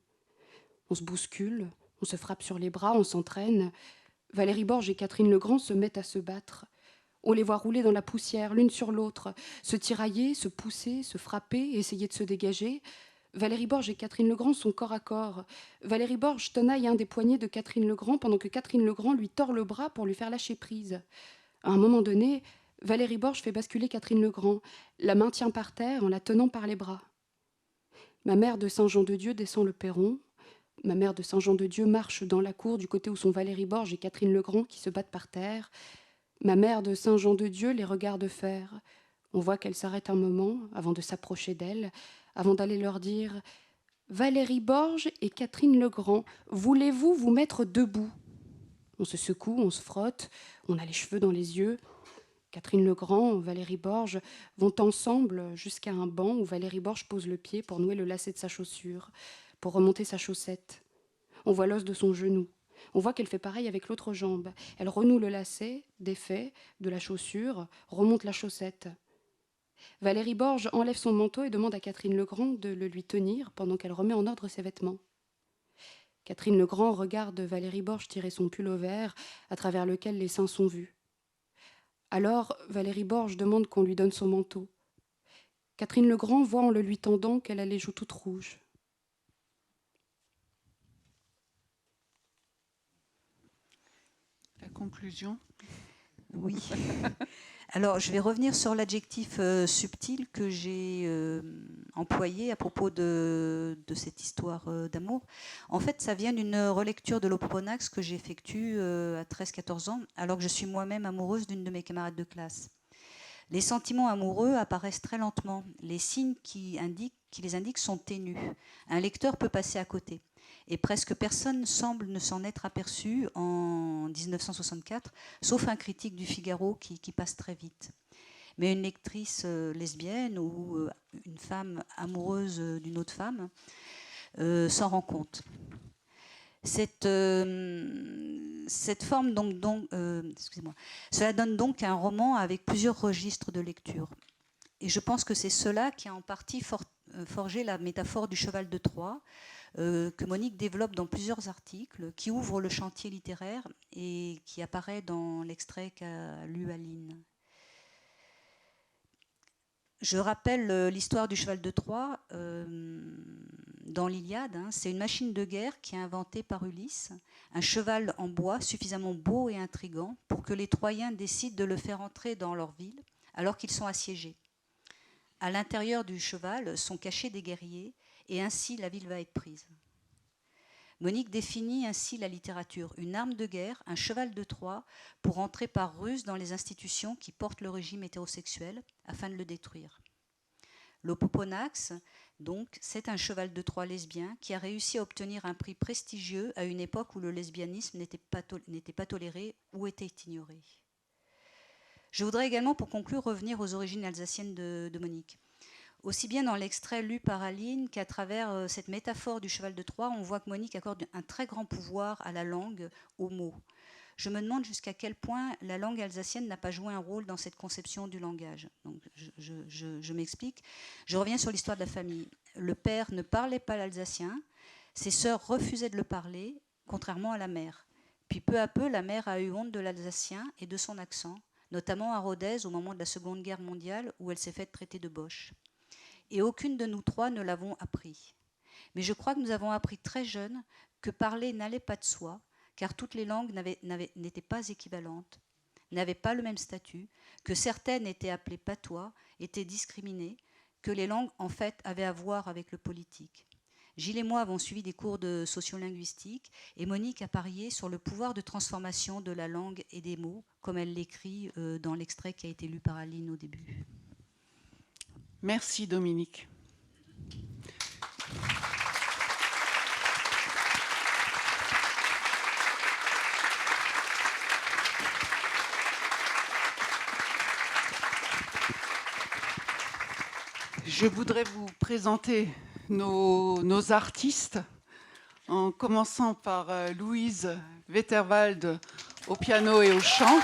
On se bouscule, on se frappe sur les bras, on s'entraîne. Valérie Borges et Catherine Legrand se mettent à se battre. On les voit rouler dans la poussière, l'une sur l'autre, se tirailler, se pousser, se frapper, essayer de se dégager. Valérie Borges et Catherine Legrand sont corps à corps. Valérie Borges tenaille un des poignets de Catherine Legrand pendant que Catherine Legrand lui tord le bras pour lui faire lâcher prise. À un moment donné, Valérie Borges fait basculer Catherine Legrand, la maintient par terre en la tenant par les bras. Ma mère de Saint-Jean-de-Dieu descend le perron. Ma mère de Saint-Jean-de-Dieu marche dans la cour du côté où sont Valérie Borges et Catherine Legrand qui se battent par terre. Ma mère de Saint-Jean-de-Dieu les regarde faire. On voit qu'elle s'arrête un moment avant de s'approcher d'elles, avant d'aller leur dire « Valérie Borges et Catherine Legrand, voulez-vous vous mettre debout ?» On se secoue, on se frotte, on a les cheveux dans les yeux. Catherine Legrand, Valérie Borges vont ensemble jusqu'à un banc où Valérie Borges pose le pied pour nouer le lacet de sa chaussure, pour remonter sa chaussette. On voit l'os de son genou. On voit qu'elle fait pareil avec l'autre jambe. Elle renoue le lacet, défait de la chaussure, remonte la chaussette. Valérie Borges enlève son manteau et demande à Catherine Legrand de le lui tenir pendant qu'elle remet en ordre ses vêtements. Catherine Legrand regarde Valérie Borges tirer son pull au vert à travers lequel les seins sont vus. Alors, Valérie Borges demande qu'on lui donne son manteau. Catherine Legrand voit en le lui tendant qu'elle a les joues toutes rouges. La conclusion. Oui. Alors, je vais revenir sur l'adjectif subtil que j'ai employé à propos de cette histoire d'amour. En fait, ça vient d'une relecture de l'Opoponax que j'effectue à 13-14 ans, alors que je suis moi-même amoureuse d'une de mes camarades de classe. Les sentiments amoureux apparaissent très lentement. Les signes qui les indiquent sont ténus. Un lecteur peut passer à côté. Et presque personne semble ne s'en être aperçu en 1964, sauf un critique du Figaro qui passe très vite. Mais une lectrice lesbienne ou une femme amoureuse d'une autre femme s'en rend compte. Cette forme cela donne donc un roman avec plusieurs registres de lecture. Et je pense que c'est cela qui a en partie forgé la métaphore du cheval de Troie, que Monique développe dans plusieurs articles, qui ouvre le chantier littéraire et qui apparaît dans l'extrait qu'a lu Aline. Je rappelle l'histoire du cheval de Troie dans l'Iliade. C'est une machine de guerre qui est inventée par Ulysse, un cheval en bois suffisamment beau et intrigant pour que les Troyens décident de le faire entrer dans leur ville alors qu'ils sont assiégés. À l'intérieur du cheval sont cachés des guerriers et ainsi la ville va être prise. Monique définit ainsi la littérature, une arme de guerre, un cheval de Troie, pour entrer par ruse dans les institutions qui portent le régime hétérosexuel afin de le détruire. L'Opoponax, donc, c'est un cheval de Troie lesbien qui a réussi à obtenir un prix prestigieux à une époque où le lesbianisme n'était pas toléré ou était ignoré. Je voudrais également, pour conclure, revenir aux origines alsaciennes de Monique. Aussi bien dans l'extrait lu par Aline qu'à travers cette métaphore du cheval de Troie, on voit que Monique accorde un très grand pouvoir à la langue, aux mots. Je me demande jusqu'à quel point la langue alsacienne n'a pas joué un rôle dans cette conception du langage. Donc, je m'explique. Je reviens sur l'histoire de la famille. Le père ne parlait pas l'alsacien, ses sœurs refusaient de le parler, contrairement à la mère. Puis peu à peu, la mère a eu honte de l'alsacien et de son accent, notamment à Rodez au moment de la Seconde Guerre mondiale où elle s'est faite traiter de boche. Et aucune de nous trois ne l'avons appris. Mais je crois que nous avons appris très jeunes que parler n'allait pas de soi, car toutes les langues n'étaient pas équivalentes, n'avaient pas le même statut, que certaines étaient appelées patois, étaient discriminées, que les langues, en fait, avaient à voir avec le politique. Gilles et moi avons suivi des cours de sociolinguistique et Monique a parié sur le pouvoir de transformation de la langue et des mots, comme elle l'écrit dans l'extrait qui a été lu par Aline au début. Merci Dominique. Je voudrais vous présenter nos artistes, en commençant par Louise Wetterwald au piano et au chant.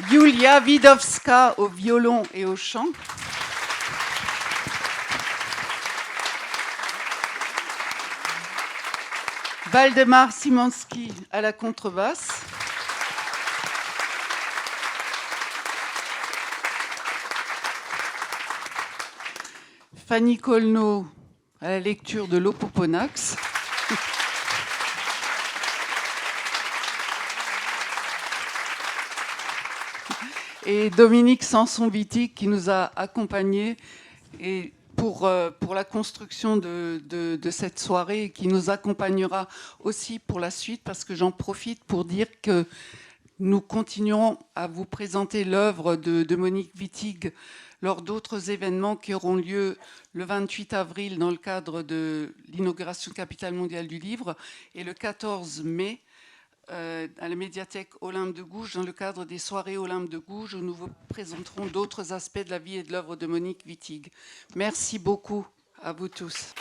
Julia Widowska au violon et au chant. Waldemar Simanski à la contrebasse. Fanny Colneau à la lecture de l'Opoponax. Et Dominique Sanson-Wittig qui nous a accompagnés et pour la construction de cette soirée et qui nous accompagnera aussi pour la suite, parce que j'en profite pour dire que nous continuerons à vous présenter l'œuvre de Monique Wittig lors d'autres événements qui auront lieu le 28 avril dans le cadre de l'inauguration Capitale mondiale du livre et le 14 mai à la médiathèque Olympe de Gouges, dans le cadre des soirées Olympe de Gouges, où nous vous présenterons d'autres aspects de la vie et de l'œuvre de Monique Wittig. Merci beaucoup à vous tous.